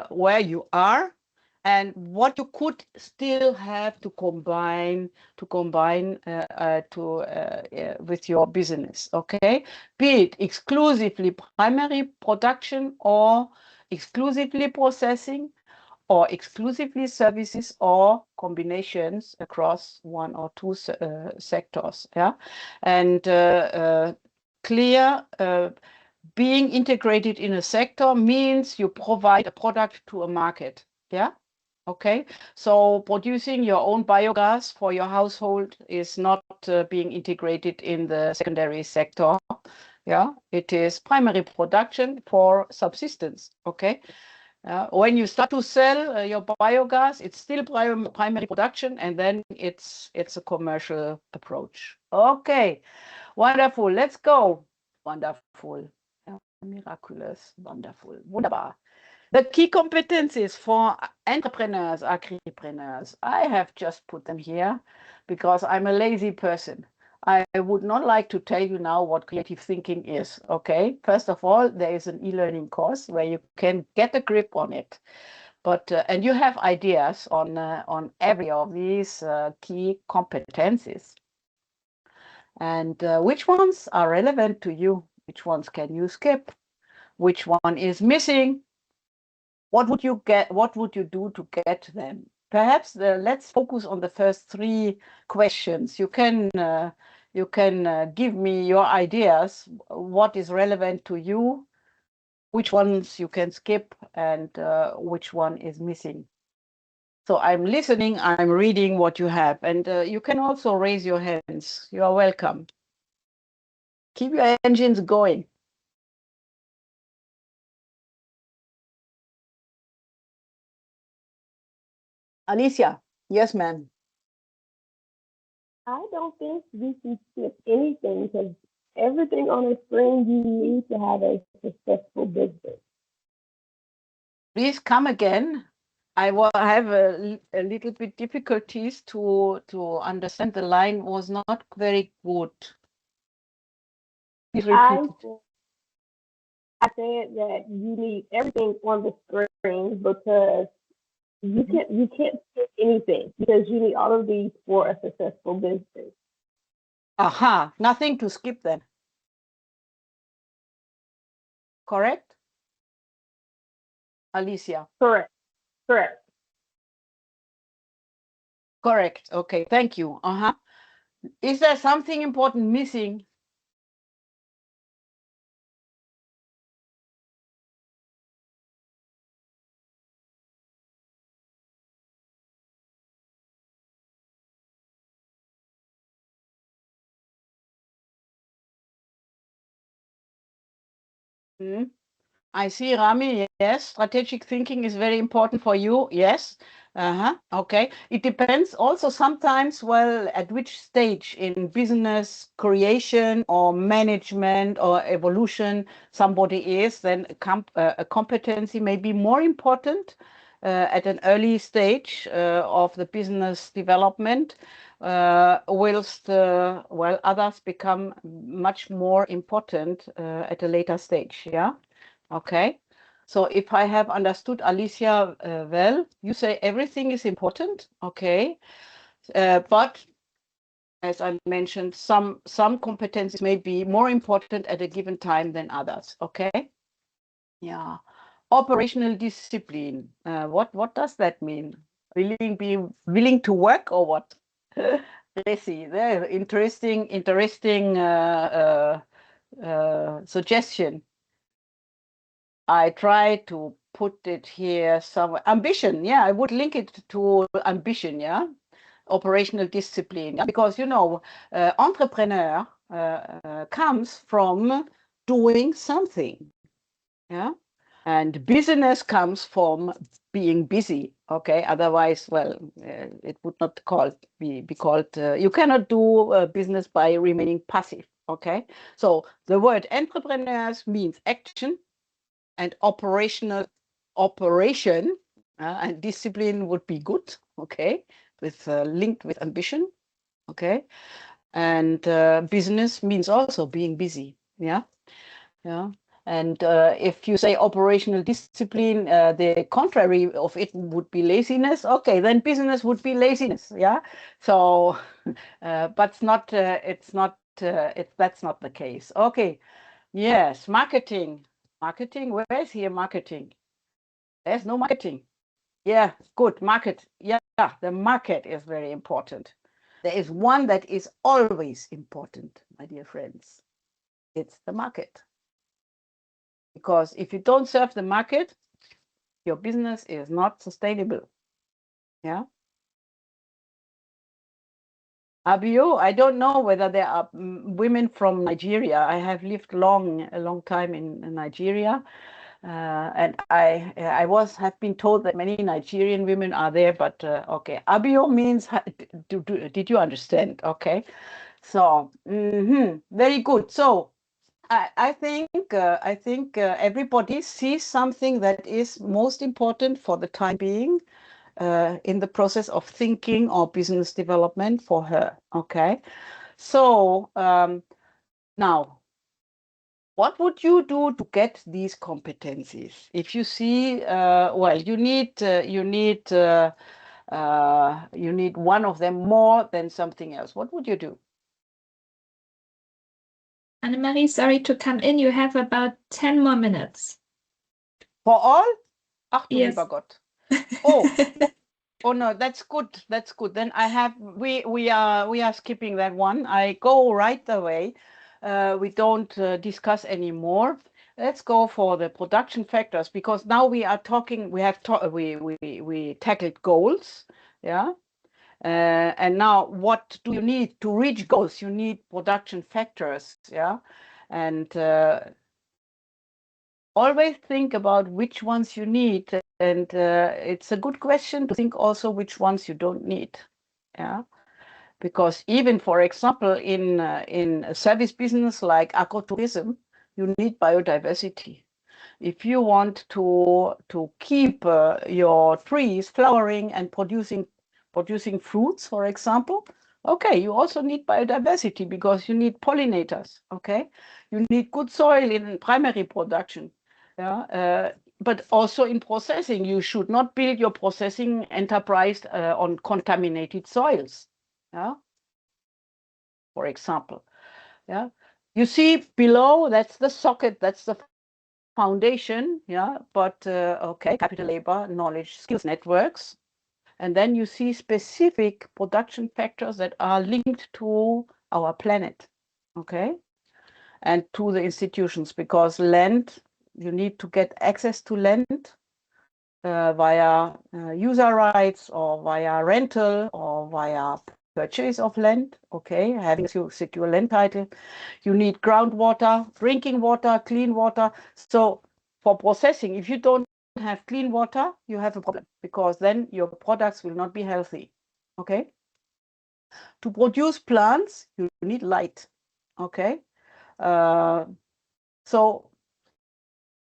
where you are and what you could still have to combine with your business. Okay, be it exclusively primary production or exclusively processing or exclusively services or combinations across one or two sectors. Yeah, and clear. Being integrated in a sector means you provide a product to a market. Yeah. Okay. So producing your own biogas for your household is not being integrated in the secondary sector. Yeah. It is primary production for subsistence. Okay. When you start to sell your biogas, it's still primary production, and then it's a commercial approach. Okay. Wonderful. Let's go. Wonderful. Yeah, miraculous. Wonderful. Wunderbar. The key competencies for entrepreneurs, agripreneurs. I have just put them here because I'm a lazy person. I would not like to tell you now what creative thinking is. Okay. First of all, there is an e-learning course where you can get a grip on it. But and you have ideas on every of these key competencies. And which ones are relevant to you? Which ones can you skip? Which one is missing? What would you get? What would you do to get them? Perhaps let's focus on the first three questions. You can give me your ideas. What is relevant to you? Which ones you can skip, and which one is missing? So I'm listening. I'm reading what you have, and you can also raise your hands. You are welcome. Keep your engines going. Alicia, yes, ma'am. I don't think we can skip anything because everything on the screen you need to have a successful business. Please come again. I have a little bit difficulties to understand. The line was not very good. Please repeat. I said that you need everything on the screen because you can't skip anything because you need all of these for a successful business. Aha, nothing to skip then. Correct? Alicia. Correct. Correct. Okay, thank you. Is there something important missing? I see, Rami. Yes, strategic thinking is very important for you. Yes. Okay. It depends also sometimes, well, at which stage in business creation or management or evolution somebody is, then a competency may be more important at an early stage of the business development, whilst, well, others become much more important at a later stage. Yeah. Okay. So if I have understood Alicia well, you say everything is important. Okay. But as I mentioned, some competencies may be more important at a given time than others. Okay. Yeah. Operational discipline. What does that mean? Be willing to work or what? Let's see. There, interesting suggestion. I try to put it here somewhere. Ambition, yeah, I would link it to ambition, yeah. Operational discipline, yeah? Because entrepreneur comes from doing something, yeah. And business comes from being busy. Okay, otherwise, well, it would not be called. You cannot do business by remaining passive. Okay, so the word entrepreneurs means action and operation and discipline would be good. Okay, with linked with ambition. Okay, and business means also being busy. Yeah. And if you say operational discipline, the contrary of it would be laziness. Okay, then business would be laziness. Yeah. So, but it's not. That's not the case. Okay. Yes, marketing. Marketing. Where is here marketing? There's no marketing. Yeah, good. Market. Yeah, the market is very important. There is one that is always important, my dear friends. It's the market. Because if you don't serve the market, your business is not sustainable. Yeah. Abio, I don't know whether there are women from Nigeria. I have lived a long time in Nigeria. And I have been told that many Nigerian women are there, but okay. Abio means, did you understand? Okay. So, very good. So, I think everybody sees something that is most important for the time being in the process of thinking or business development for her. Okay. So, now, what would you do to get these competencies? If you see, well, you need one of them more than something else. What would you do? Annemarie, sorry to come in. You have about 10 more minutes. For all? Ach du Yes. lieber Gott. Oh. Oh no, that's good. That's good. Then we are skipping that one. I go right away. We don't discuss anymore. Let's go for the production factors, because now we are talking. We tackled goals, yeah. And now, what do you need to reach goals? You need production factors, yeah. And always think about which ones you need, and it's a good question to think also which ones you don't need. Yeah, because even, for example, in a service business like agrotourism, you need biodiversity. If you want to keep your trees flowering and producing fruits, for example, okay, you also need biodiversity because you need pollinators. Okay, you need good soil in primary production. Yeah, but also in processing, you should not build your processing enterprise on contaminated soils. Yeah, for example. Yeah, you see below, that's the socket, that's the foundation. Yeah, but okay, capital labor, knowledge, skills, networks. And then you see specific production factors that are linked to our planet. Okay, and to the institutions, because land, you need to get access to land via user rights or via rental or via purchase of land. Okay, having a secure land title. You need groundwater, drinking water, clean water. So for processing, if you don't have clean water, you have a problem, because then your products will not be healthy. Okay. To produce plants, you need light. Okay. So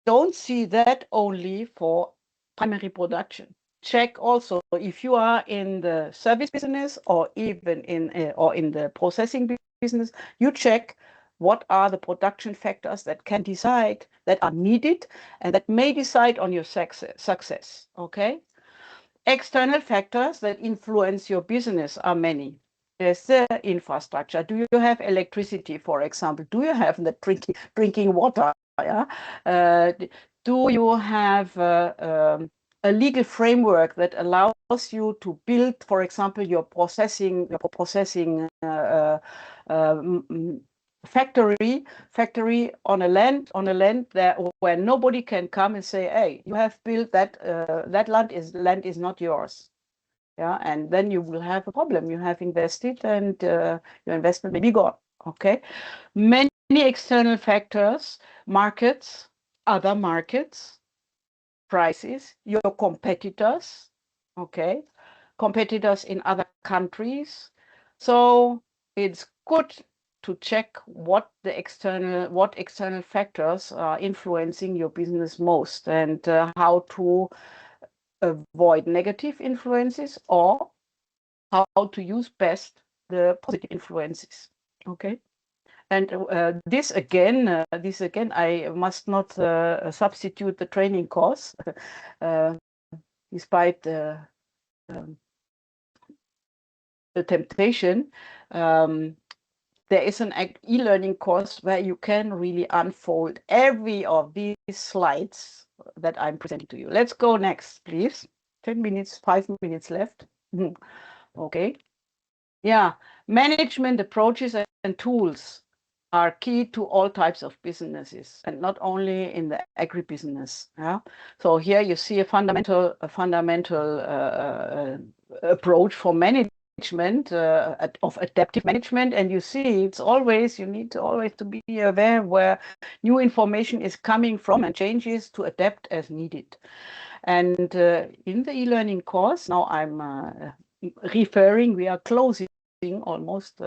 don't see that only for primary production. Check also if you are in the service business or even in the processing business, you check what are the production factors that can decide, that are needed, and that may decide on your success. Okay. External factors that influence your business are many. There's the infrastructure. Do you have electricity, for example? Do you have the drinking water? Yeah? Do you have a legal framework that allows you to build, for example, your processing factory on a land there where nobody can come and say, hey, you have built that that land is not yours. Yeah, and then you will have a problem. You have invested and your investment may be gone. Okay, many external factors, markets, other markets, prices, your competitors. Okay, competitors in other countries. So it's good to check what external factors are influencing your business most, and how to avoid negative influences, or how to use best the positive influences. Okay. And this again, I must not substitute the training course, despite the temptation. There is an e-learning course where you can really unfold every of these slides that I'm presenting to you. Let's go next, please. 10 minutes, 5 minutes left. Okay. Yeah, management approaches and tools are key to all types of businesses, and not only in the agribusiness. Yeah. So here you see a fundamental approach for management of adaptive management, and you see you need to always to be aware where new information is coming from and changes to adapt as needed. And in the e-learning course, now I'm referring, we are closing almost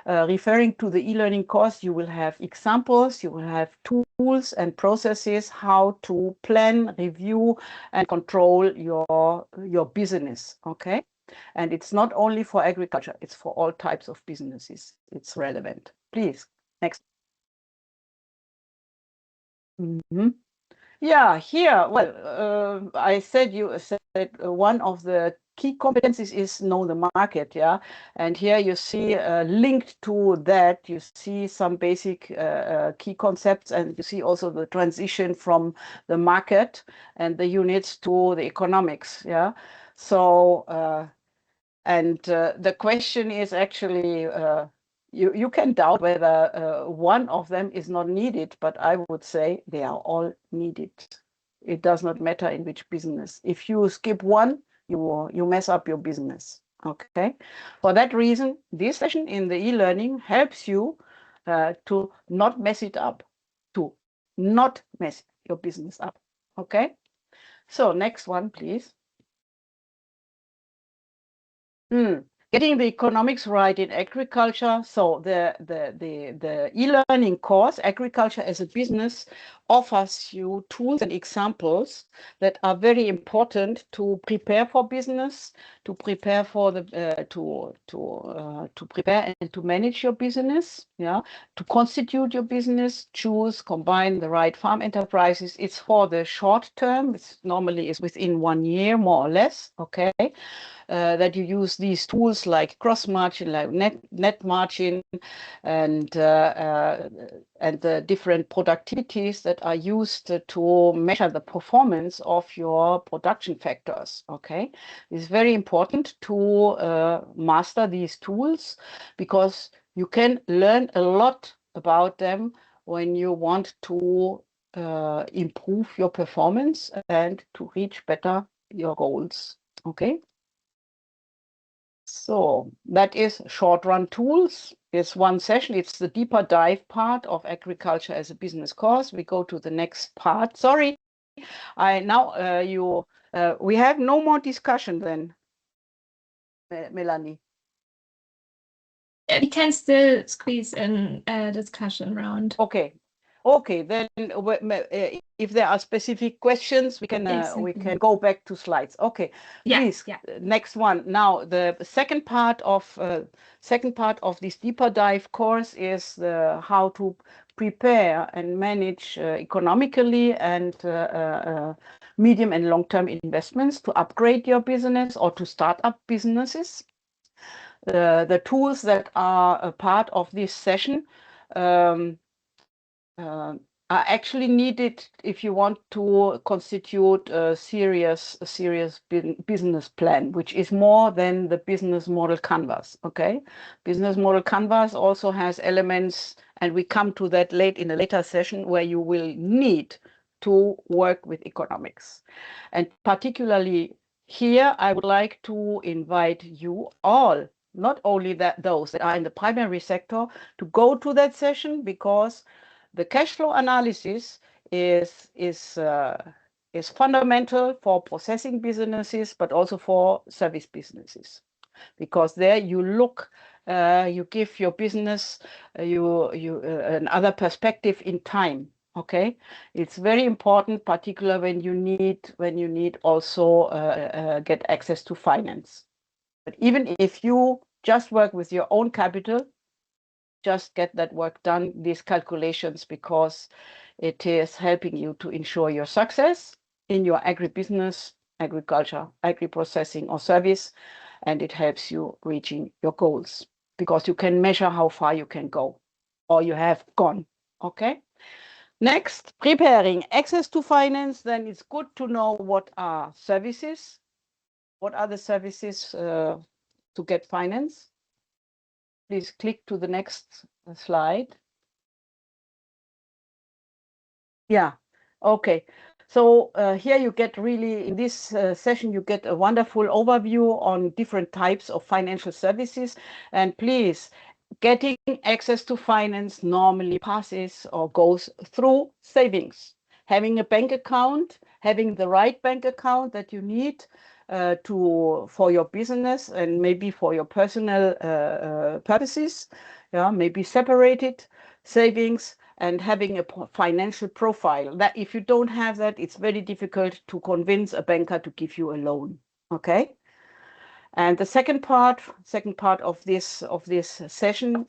referring to the e-learning course. You will have examples, you will have tools and processes how to plan, review, and control your business. Okay, and it's not only for agriculture, it's for all types of businesses. It's relevant. Please, next. Yeah, here, well, I said one of the key competencies is know the market, yeah. And here you see linked to that, you see some basic key concepts, and you see also the transition from the market and the units to the economics, yeah. So, the question is actually, you can doubt whether one of them is not needed, but I would say they are all needed. It does not matter in which business. If you skip one, you mess up your business. Okay. For that reason, this session in the e-learning helps you to not mess it up, to not mess your business up. Okay. So next one, please. Getting the economics right in agriculture. So the e-learning course, Agriculture as a Business, offers you tools and examples that are very important to prepare for business, to prepare for the to prepare and to manage your business, yeah, to constitute your business, combine the right farm enterprises. It's for the short term. It's normally is within 1 year, more or less. Okay. That you use these tools like cross margin, like net margin, and the different productivities that are used to measure the performance of your production factors. Okay, it's very important to master these tools, because you can learn a lot about them when you want to improve your performance and to reach better your goals. Okay. So that is short run tools. It's one session. It's the deeper dive part of agriculture as a business course. We go to the next part. Sorry, we have no more discussion then, Melanie. We can still squeeze in a discussion round. Okay. Then if there are specific questions, we can go back to slides. Okay, yeah, please. Yeah. Next one. Now the second part of this deeper dive course is how to prepare and manage economically and medium and long-term investments to upgrade your business or to start up businesses. The tools that are a part of this session are actually needed if you want to constitute a serious business plan, which is more than the business model canvas. Okay, business model canvas also has elements, and we come to that in a later session, where you will need to work with economics. And particularly here, I would like to invite you all, not only those that are in the primary sector, to go to that session, because the cash flow analysis is fundamental for processing businesses, but also for service businesses, because there you look, you give your business another perspective in time. Okay, it's very important, particularly when you need also get access to finance. But even if you just work with your own capital, just get that work done, these calculations, because it is helping you to ensure your success in your agribusiness, agriculture, agri-processing or service, and it helps you reaching your goals, because you can measure how far you can go or you have gone. Okay. Next, preparing access to finance. Then it's good to know what are services. What are the services to get finance? Please click to the next slide. Yeah, okay. So here you get really, in this session, you get a wonderful overview on different types of financial services. And please, getting access to finance normally passes or goes through savings. Having a bank account, having the right bank account that you need for your business and maybe for your personal purposes, yeah, maybe separated savings, and having a financial profile. That if you don't have that, it's very difficult to convince a banker to give you a loan. Okay. And the second part of this session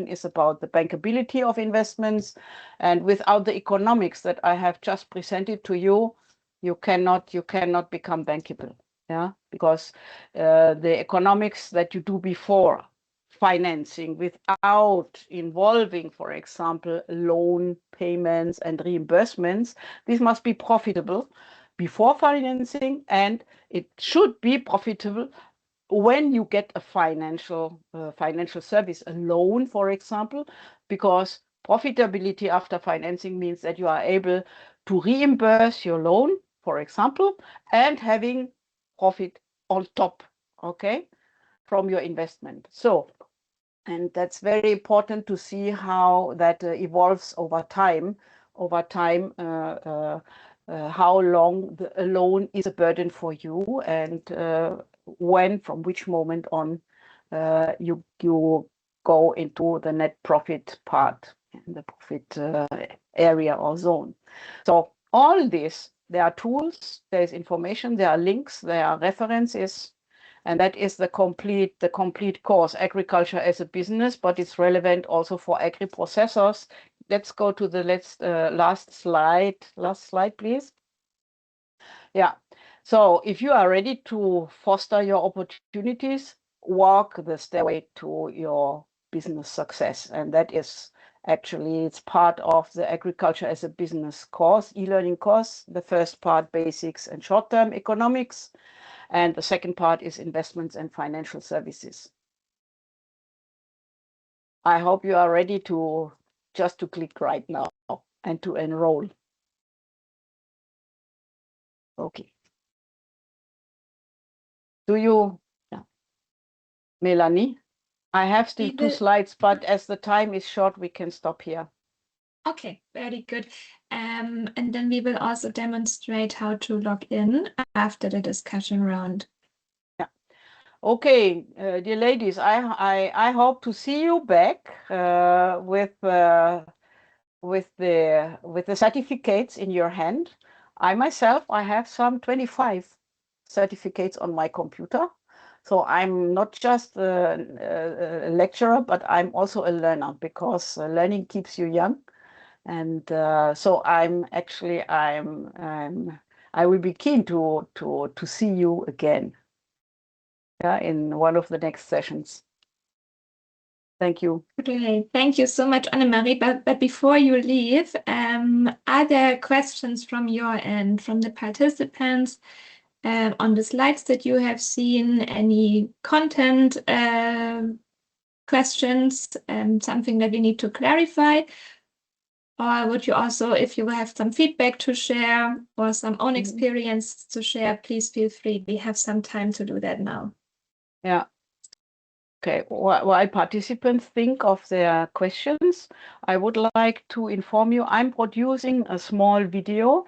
is about the bankability of investments. And without the economics that I have just presented to you, you cannot become bankable. Yeah, because the economics that you do before financing, without involving, for example, loan payments and reimbursements, this must be profitable before financing, and it should be profitable when you get a financial service, a loan, for example, because profitability after financing means that you are able to reimburse your loan, for example, and having profit on top, okay, from your investment. So, and that's very important to see how that evolves over time. How long a loan is a burden for you, and from which moment on you go into the net profit part, in the profit area or zone. So all this, there are tools, there is information, there are links, there are references, and that is the complete course, agriculture as a business, but it's relevant also for agri-processors. Let's go to the last slide. Last slide, please. Yeah. So if you are ready to foster your opportunities, walk the stairway to your business success. And that is actually, it's part of the agriculture as a business course, e-learning course. The first part, basics and short-term economics. And the second part is investments and financial services. I hope you are ready to click right now and to enroll. Okay. Do you, yeah. Melanie? I have still 2 slides, but as the time is short, we can stop here. Okay, very good. And then we will also demonstrate how to log in after the discussion round. Yeah. Okay, dear ladies, I hope to see you back with the certificates in your hand. I myself, I have some 25 certificates on my computer. So I'm not just a lecturer, but I'm also a learner, because learning keeps you young. And so I will be keen to see you again, in one of the next sessions. Thank you. Great. Thank you so much, Annemarie. But before you leave, are there questions from your end, from the participants, on the slides that you have seen? Any content questions, something that we need to clarify? Or would you also, if you have some feedback to share or some own experience to share, please feel free. We have some time to do that now. Yeah. Okay, while participants think of their questions, I would like to inform you I'm producing a small video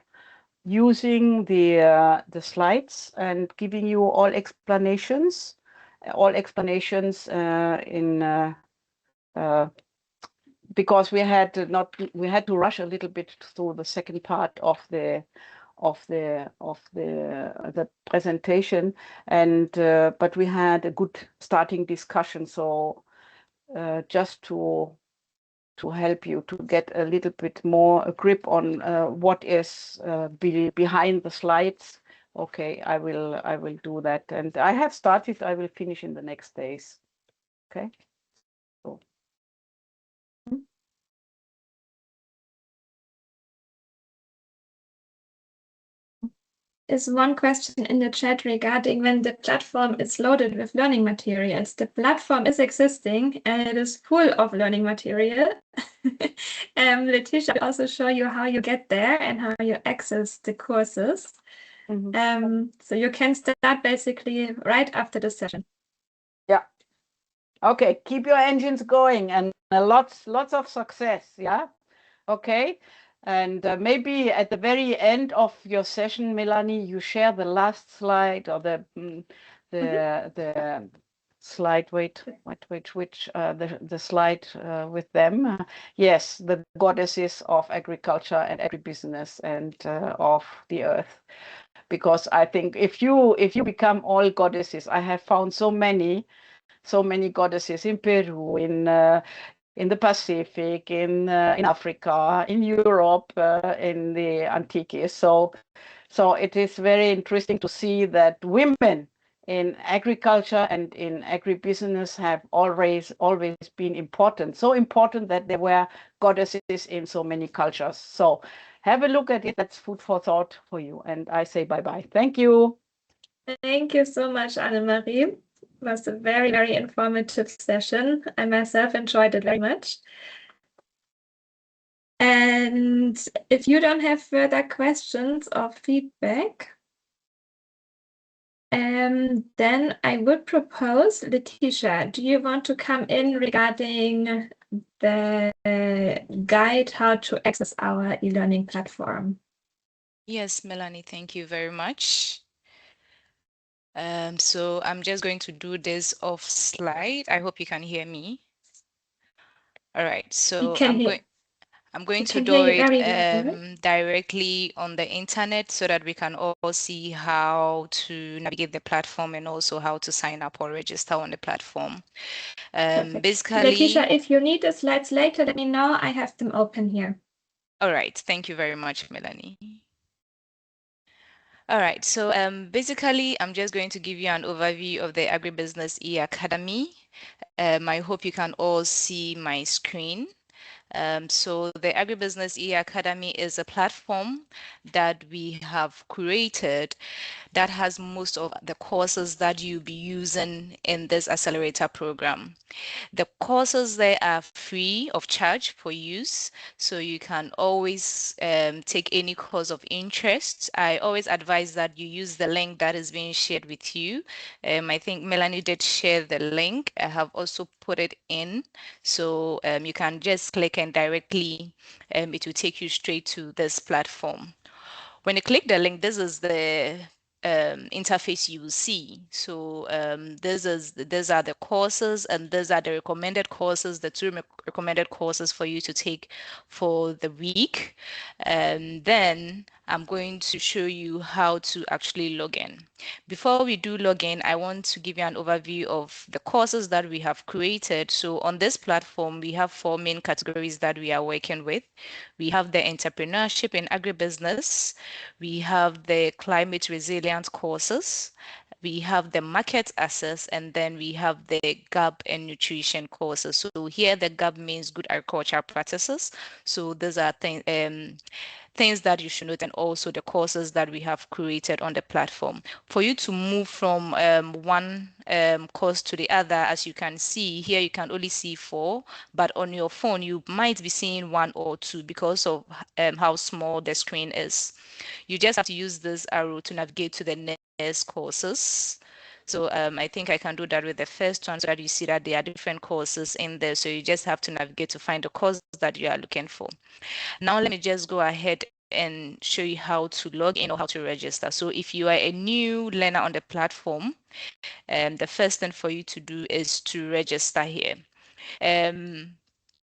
using the slides and giving you all explanations because we had to rush a little bit through the second part of the presentation, and but we had a good starting discussion. So just to help you to get a little bit more a grip on what is behind the slides. Okay, I will do that, and I have started. I will finish in the next days. Okay. So. Is one question in the chat regarding when the platform is loaded with learning materials. The platform is existing and it is full of learning material. Letitia will also show you how you get there and how you access the courses. So you can start basically right after the session. Yeah. Okay, keep your engines going and lots of success. Yeah. Okay. And maybe at the very end of your session, Melanie, you share the last slide or the slide. Wait, which the slide with them. Yes, the goddesses of agriculture and agribusiness and of the earth. Because I think if you become all goddesses, I have found so many goddesses in Peru, in the Pacific, in Africa, in Europe, in the Antiques. So it is very interesting to see that women in agriculture and in agribusiness have always been important. So important that there were goddesses in so many cultures. So have a look at it. That's food for thought for you. And I say bye-bye. Thank you. Thank you so much, Annemarie. It was a very, very informative session. I myself enjoyed it very much. And if you don't have further questions or feedback, then I would propose, Letitia, do you want to come in regarding the guide how to access our e-learning platform? Yes, Melanie, thank you very much. So I'm just going to do this off slide. I hope you can hear me. All right, so I'm going to do it directly on the internet so that we can all see how to navigate the platform and also how to sign up or register on the platform. Basically, Letitia, if you need the slides later, let me know. I have them open here. All right, thank you very much, Melanie. All right, so basically, I'm just going to give you an overview of the Agribusiness e-Academy. I hope you can all see my screen. So the Agribusiness e-Academy is a platform that we have created that has most of the courses that you'll be using in this accelerator program. The courses there are free of charge for use, so you can always take any course of interest. I always advise that you use the link that is being shared with you. I think Melanie did share the link. I have also put it in, so you can just click and directly it will take you straight to this platform. When you click the link, this is the interface you will see. So these are the courses, and these are the recommended courses, the two recommended courses for you to take for the week. And then I'm going to show you how to actually log in. Before we do log in, I want to give you an overview of the courses that we have created. So on this platform, we have 4 main categories that we are working with. We have the entrepreneurship in agribusiness. We have the climate resilient courses. We have the market access, and then we have the GAB and nutrition courses. So here the GAB means good agricultural practices. So those are things that you should note, and also the courses that we have created on the platform. For you to move from one course to the other, as you can see here, you can only see 4, but on your phone you might be seeing 1 or 2 because of how small the screen is. You just have to use this arrow to navigate to the next courses. So I think I can do that with the first one so that you see that there are different courses in there. So you just have to navigate to find the course that you are looking for. Now let me just go ahead and show you how to log in or how to register. So if you are a new learner on the platform, the first thing for you to do is to register here.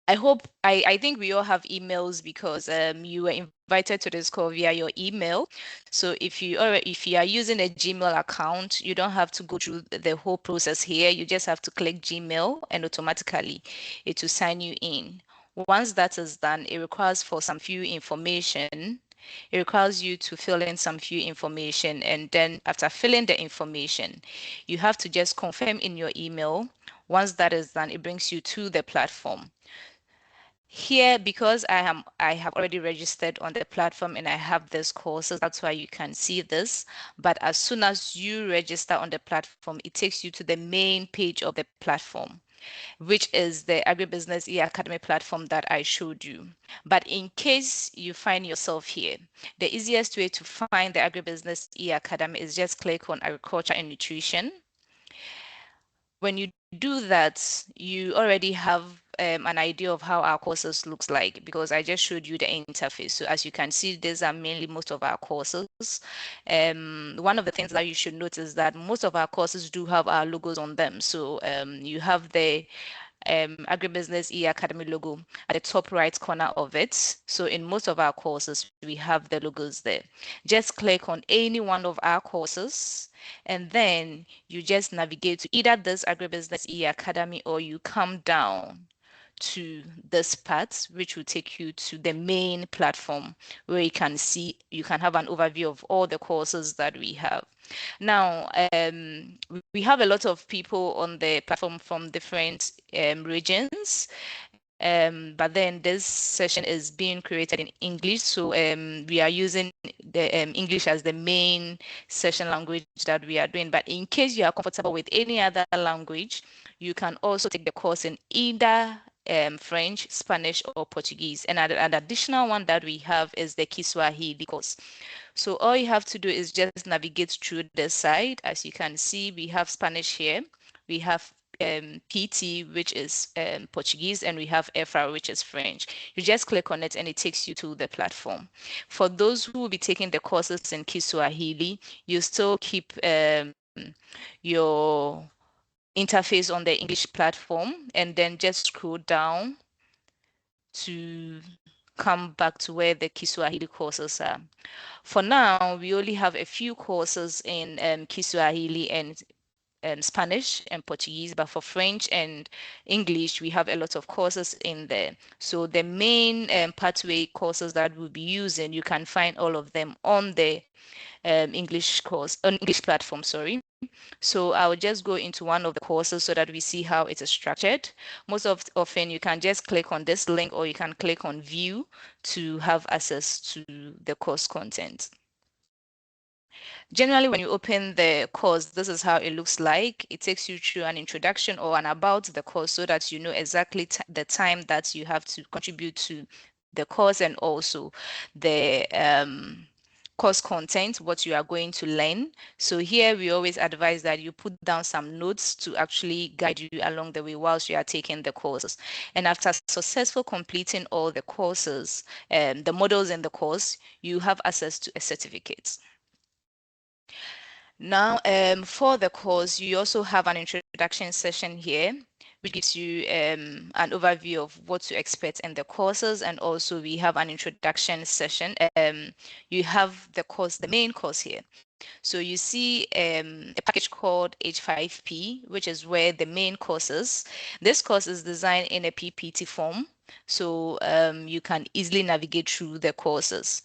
I think we all have emails because you were invited to this call via your email. So if you are using a Gmail account, you don't have to go through the whole process here. You just have to click Gmail and automatically it will sign you in. Once that is done, it requires for some few information. It requires you to fill in some few information, and then after filling the information, you have to just confirm in your email. Once that is done, it brings you to the platform. Here, because I have already registered on the platform and I have this courses, that's why you can see this. But as soon as you register on the platform, it takes you to the main page of the platform, which is the Agribusiness e-Academy platform that I showed you. But in case you find yourself here, the easiest way to find the Agribusiness e-Academy is just click on Agriculture and Nutrition. When you do that, you already have an idea of how our courses looks like, because I just showed you the interface. So as you can see, these are mainly most of our courses. One of the things that you should notice is that most of our courses do have our logos on them. So you have the Agribusiness e-Academy logo at the top right corner of it. So in most of our courses, we have the logos there. Just click on any one of our courses, and then you just navigate to either this Agribusiness e-Academy, or you come down to this part, which will take you to the main platform where you can have an overview of all the courses that we have. Now, we have a lot of people on the platform from different regions. But then this session is being created in English, so we are using the English as the main session language that we are doing. But in case you are comfortable with any other language, you can also take the course in either French, Spanish, or Portuguese. And an additional one that we have is the Kiswahili course. So all you have to do is just navigate through the site. As you can see, we have Spanish here. We have PT, which is Portuguese, and we have EFRA, which is French. You just click on it and it takes you to the platform. For those who will be taking the courses in Kiswahili, you still keep your interface on the English platform, and then just scroll down to come back to where the Kiswahili courses are. For now, we only have a few courses in Kiswahili and Spanish and Portuguese, but for French and English, we have a lot of courses in there. So the main pathway courses that we'll be using, you can find all of them on the English platform, sorry. So I'll just go into one of the courses so that we see how it is structured. Most often you can just click on this link, or you can click on view to have access to the course content. Generally, when you open the course, this is how it looks like. It takes you through an introduction or an about the course so that you know exactly the time that you have to contribute to the course and also the course content, what you are going to learn. So here we always advise that you put down some notes to actually guide you along the way whilst you are taking the courses. And after successful completing all the courses, the modules in the course, you have access to a certificate. Now, for the course, you also have an introduction session here, which gives you an overview of what to expect in the courses. And also we have an introduction session. You have the course, the main course here. So you see a package called H5P, which is where the main course is. This course is designed in a PPT form, so you can easily navigate through the courses.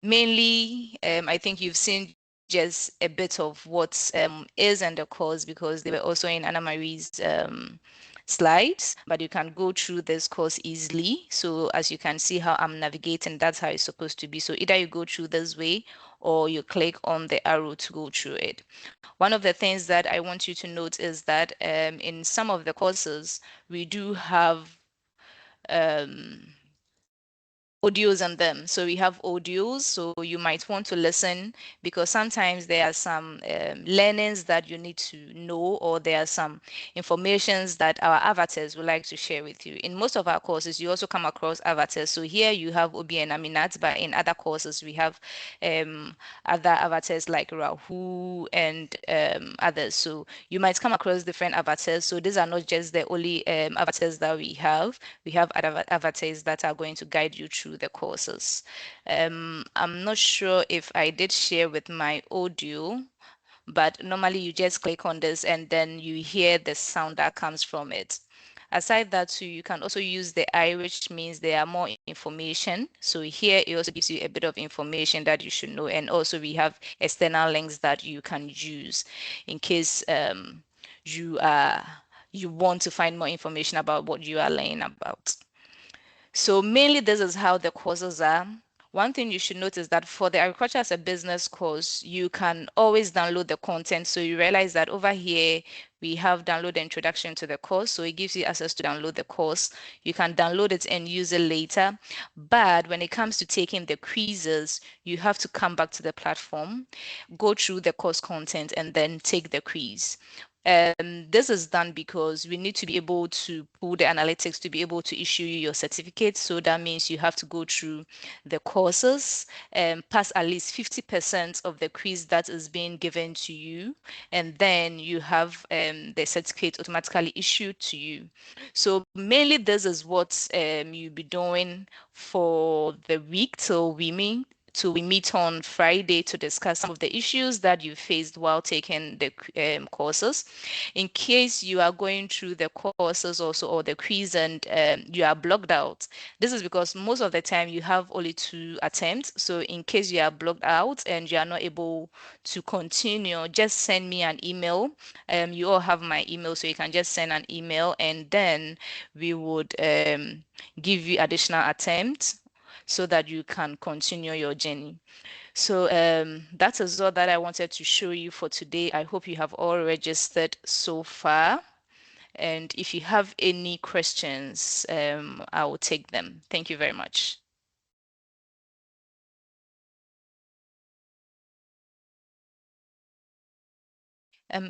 Mainly, I think you've seen just a bit of what is in the course because they were also in Anna Marie's slides, but you can go through this course easily. So as you can see how I'm navigating, that's how it's supposed to be. So either you go through this way or you click on the arrow to go through it. One of the things that I want you to note is that in some of the courses, we do have audios on them. So we have audios, so you might want to listen because sometimes there are some learnings that you need to know, or there are some informations that our avatars would like to share with you. In most of our courses, you also come across avatars. So here you have Obi and Aminat, but in other courses, we have other avatars like Rahu and others. So you might come across different avatars. So these are not just the only avatars that we have. We have other avatars that are going to guide you through the courses. I'm not sure if I did share with my audio, but normally you just click on this and then you hear the sound that comes from it. Aside that too, you can also use the eye, which means there are more information. So here it also gives you a bit of information that you should know. And also we have external links that you can use in case you want to find more information about what you are learning about. So mainly this is how the courses are. One thing you should notice that for the agriculture as a business course, you can always download the content. So you realize that over here, we have download the introduction to the course. So it gives you access to download the course. You can download it and use it later. But when it comes to taking the quizzes, you have to come back to the platform, go through the course content, and then take the quiz. This is done because we need to be able to pull the analytics to be able to issue you your certificate. So that means you have to go through the courses and pass at least 50% of the quiz that is being given to you. And then you have the certificate automatically issued to you. So mainly this is what you'll be doing for the week till we meet on Friday to discuss some of the issues that you faced while taking the courses. In case you are going through the courses also or the quiz and you are blocked out, this is because most of the time you have only 2 attempts. So in case you are blocked out and you are not able to continue, just send me an email. You all have my email, so you can just send an email and then we would give you additional attempts so that you can continue your journey. So that is all that I wanted to show you for today. I hope you have all registered so far. And if you have any questions, I will take them. Thank you very much.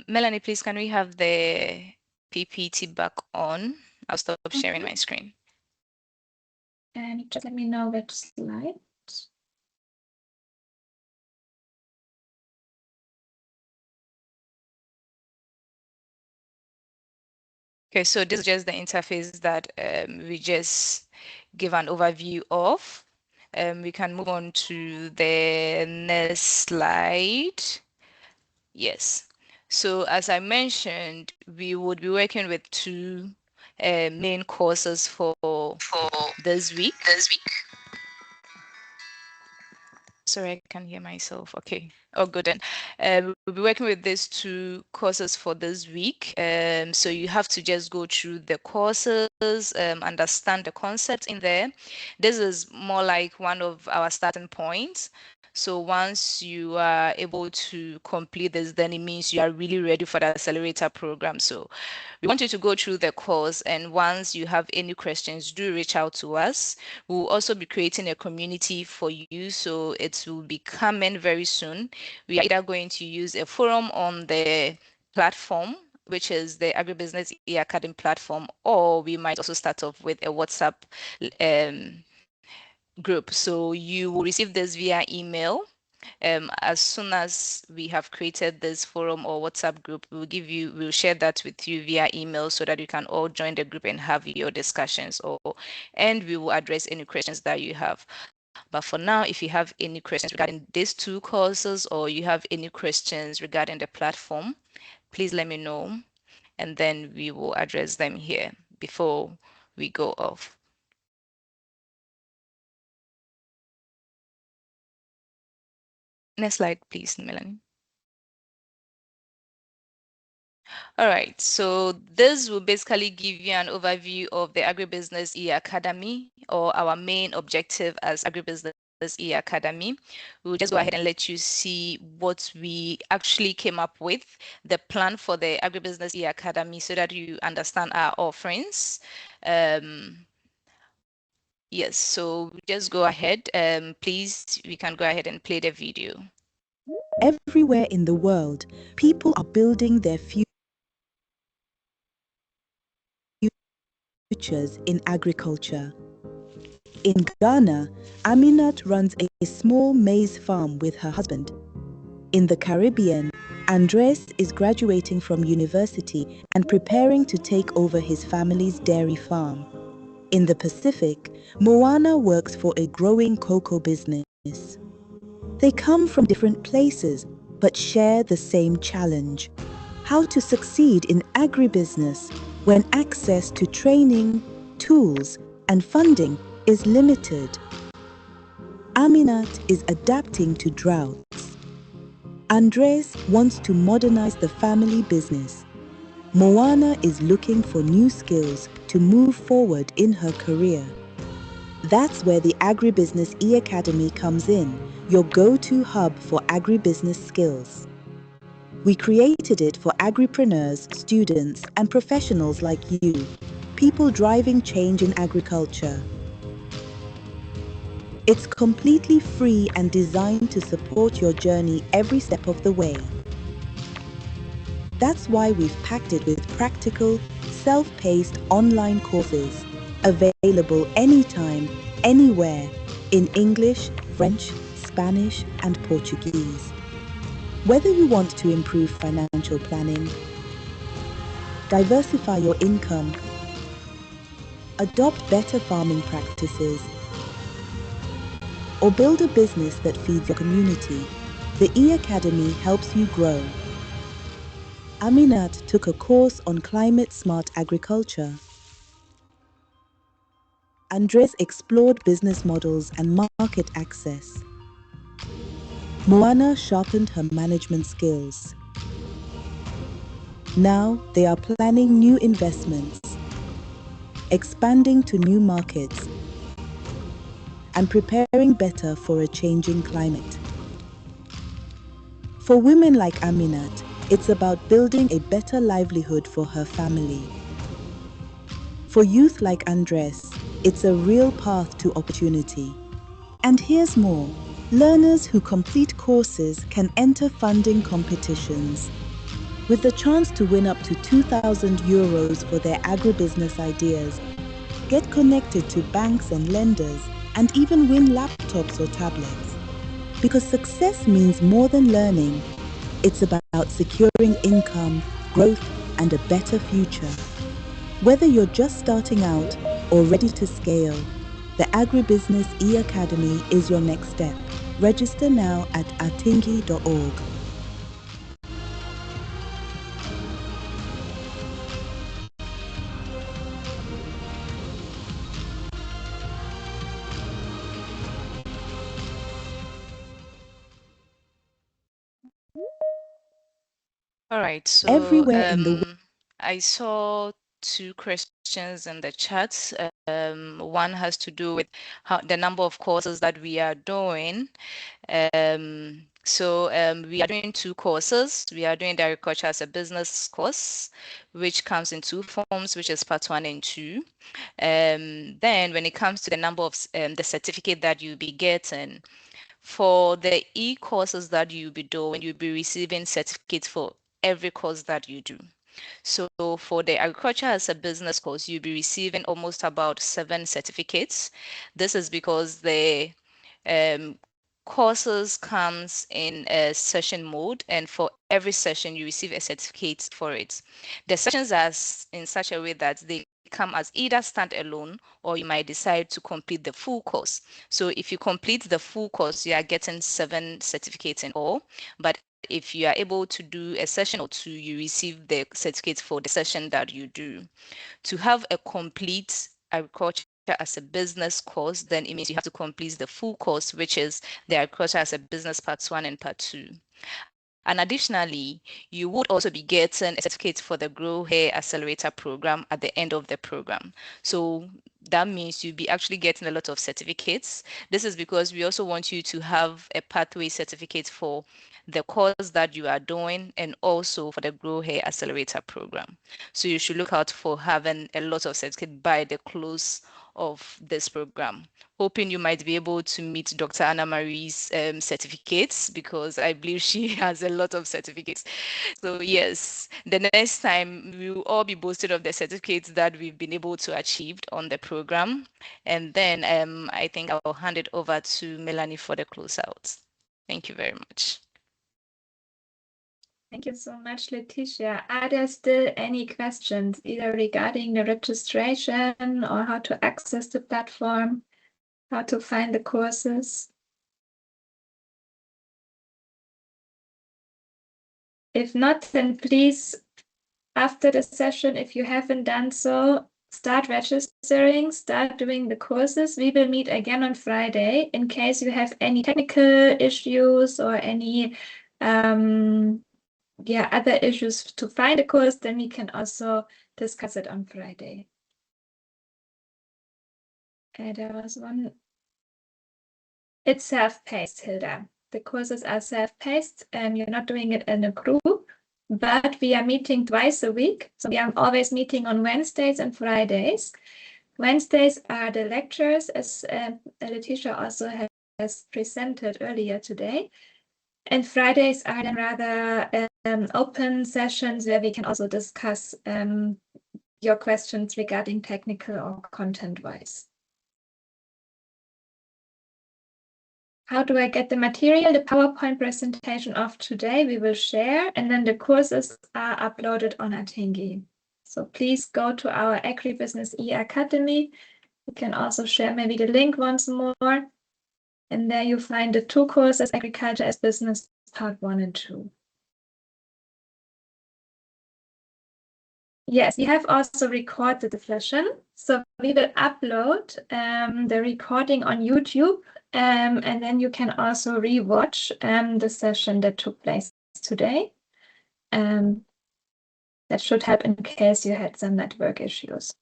Melanie, please, can we have the PPT back on? I'll stop sharing my screen. And just let me know which slide. Okay, so this is just the interface that we just give an overview of. We can move on to the next slide. Yes. So as I mentioned, we would be working with 2 main courses for this week. Sorry, I can't hear myself. Okay. Oh, good then. We'll be working with these 2 courses for this week. So you have to just go through the courses, understand the concepts in there. This is more like one of our starting points. So once you are able to complete this, then it means you are really ready for the accelerator program. So we want you to go through the course, and once you have any questions, do reach out to us. We'll also be creating a community for you, so it will be coming very soon. We are either going to use a forum on the platform, which is the Agribusiness e-Academy platform, or we might also start off with a WhatsApp group. So you will receive this via email. As soon as we have created this forum or WhatsApp group, we'll share that with you via email so that you can all join the group and have your discussions, and we will address any questions that you have. But for now, if you have any questions regarding these two courses, or you have any questions regarding the platform, please let me know, and then we will address them here before we go off. Next slide, please, Melanie. All right, so this will basically give you an overview of the Agribusiness e-Academy, or our main objective as Agribusiness e-Academy. We'll just go ahead and let you see what we actually came up with, the plan for the Agribusiness e-Academy, so that you understand our offerings. Yes, so just go ahead. Please, we can go ahead and play the video. Everywhere in the world, people are building their futures in agriculture. In Ghana, Aminat runs a small maize farm with her husband. In the Caribbean, Andres is graduating from university and preparing to take over his family's dairy farm. In the Pacific, Moana works for a growing cocoa business. They come from different places, but share the same challenge: how to succeed in agribusiness when access to training, tools, and funding is limited. Aminat is adapting to droughts. Andres wants to modernize the family business. Moana is looking for new skills to move forward in her career. That's where the Agribusiness e-Academy comes in, your go-to hub for agribusiness skills. We created it for agripreneurs, students, and professionals like you, people driving change in agriculture. It's completely free and designed to support your journey every step of the way. That's why we've packed it with practical, self-paced online courses, available anytime, anywhere, in English, French, Spanish, and Portuguese. Whether you want to improve financial planning, diversify your income, adopt better farming practices, or build a business that feeds your community, the e-Academy helps you grow. Aminat took a course on climate-smart agriculture. Andres explored business models and market access. Moana sharpened her management skills. Now they are planning new investments, expanding to new markets, and preparing better for a changing climate. For women like Aminat, it's about building a better livelihood for her family. For youth like Andres, it's a real path to opportunity. And here's more. Learners who complete courses can enter funding competitions, with the chance to win up to 2,000 euros for their agribusiness ideas, get connected to banks and lenders, and even win laptops or tablets. Because success means more than learning. It's about securing income, growth, and a better future. Whether you're just starting out or ready to scale, the Agribusiness e-Academy is your next step. Register now at atingi.org. All right, so Everywhere in the I saw two questions in the chat. One has to do with the number of courses that we are doing. We are doing two courses. We are doing the agriculture as a business course, which comes in two forms, which is part 1 and 2. Then when it comes to the number of the certificate that you'll be getting, for the e-courses that you'll be doing, you'll be receiving certificates for every course that you do. So for the agriculture as a business course, you'll be receiving almost about 7 certificates. This is because the courses comes in a session mode, and for every session you receive a certificate for it. The sessions are in such a way that they come as either standalone, or you might decide to complete the full course. So if you complete the full course, you are getting 7 certificates in all. But if you are able to do a session or 2, you receive the certificate for the session that you do. To have a complete agriculture as a business course, then it means you have to complete the full course, which is the agriculture as a business part 1 and part 2. And additionally, you would also be getting a certificate for the GrowHer Accelerator program at the end of the program. So that means you'll be actually getting a lot of certificates. This is because we also want you to have a pathway certificate for the course that you are doing and also for the GrowHer Accelerator program. So you should look out for having a lot of certificates by the close of this program. Hoping you might be able to meet Dr. Anna Marie's certificates, because I believe she has a lot of certificates. So yes, the next time we will all be boasted of the certificates that we've been able to achieve on the program. And then I think I'll hand it over to Melanie for the closeout. Thank you very much. Thank you so much, Letitia. Are there still any questions, either regarding the registration or how to access the platform, how to find the courses? If not, then please, after the session, if you haven't done so, start registering, start doing the courses. We will meet again on Friday in case you have any technical issues or any other issues to find a course, then we can also discuss it on Friday. There was one. It's self-paced, Hilda. The courses are self-paced and you're not doing it in a group, but we are meeting twice a week. So we are always meeting on Wednesdays and Fridays. Wednesdays are the lectures, as Letitia also has presented earlier today. And Fridays are then rather open sessions where we can also discuss your questions regarding technical or content-wise. How do I get the material? The PowerPoint presentation of today we will share, and then the courses are uploaded on Atingi. So please go to our Agri-Business e-Academy. You can also share maybe the link once more. And there you find the 2 courses, Agriculture as Business, Part 1 and 2. Yes, we have also recorded the session. So we will upload the recording on YouTube, and then you can also rewatch the session that took place today. That should help in case you had some network issues.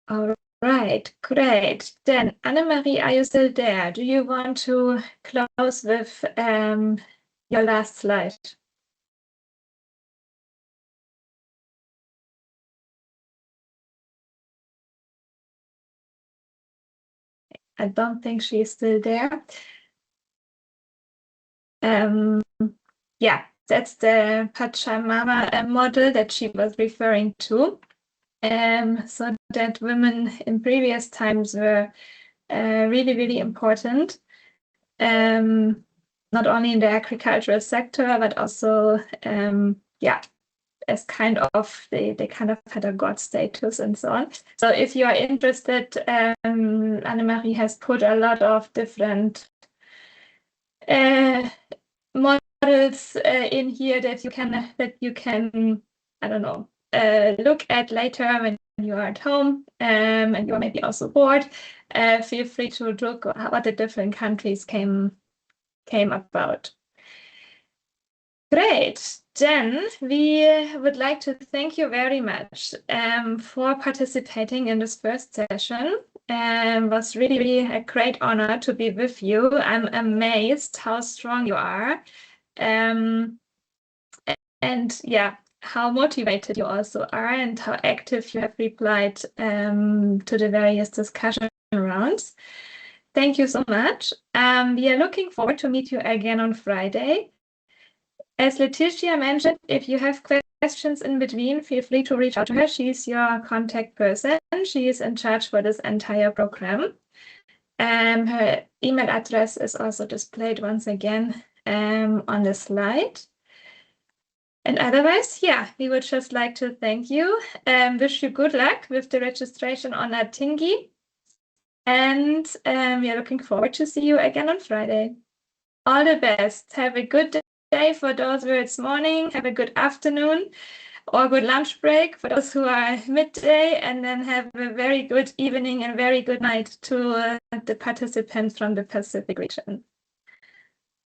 All right, great. Then, Annemarie, are you still there? Do you want to close with your last slide? I don't think she is still there. Yeah, that's the Pachamama model that she was referring to. So that women in previous times were really, really important. Not only in the agricultural sector, but also, as kind of, they kind of had a god status and so on. So if you are interested, Annemarie has put a lot of different models in here that you can, I don't know, look at later when you are at home and you are maybe also bored. Feel free to look what the different countries came about. Great. Jen, we would like to thank you very much for participating in this first session. It was really a great honor to be with you. I'm amazed how strong you are. And yeah, how motivated you also are and how active you have replied to the various discussion rounds. Thank you so much. We are looking forward to meet you again on Friday. As Letitia mentioned, if you have questions in between, feel free to reach out to her. She's your contact person. She is in charge for this entire program. Her email address is also displayed once again on the slide. And otherwise, yeah, we would just like to thank you and wish you good luck with the registration on Atingi. And we are looking forward to see you again on Friday. All the best. Have a good day for those who it's morning. Have a good afternoon or good lunch break for those who are midday, and then have a very good evening and very good night to the participants from the Pacific region.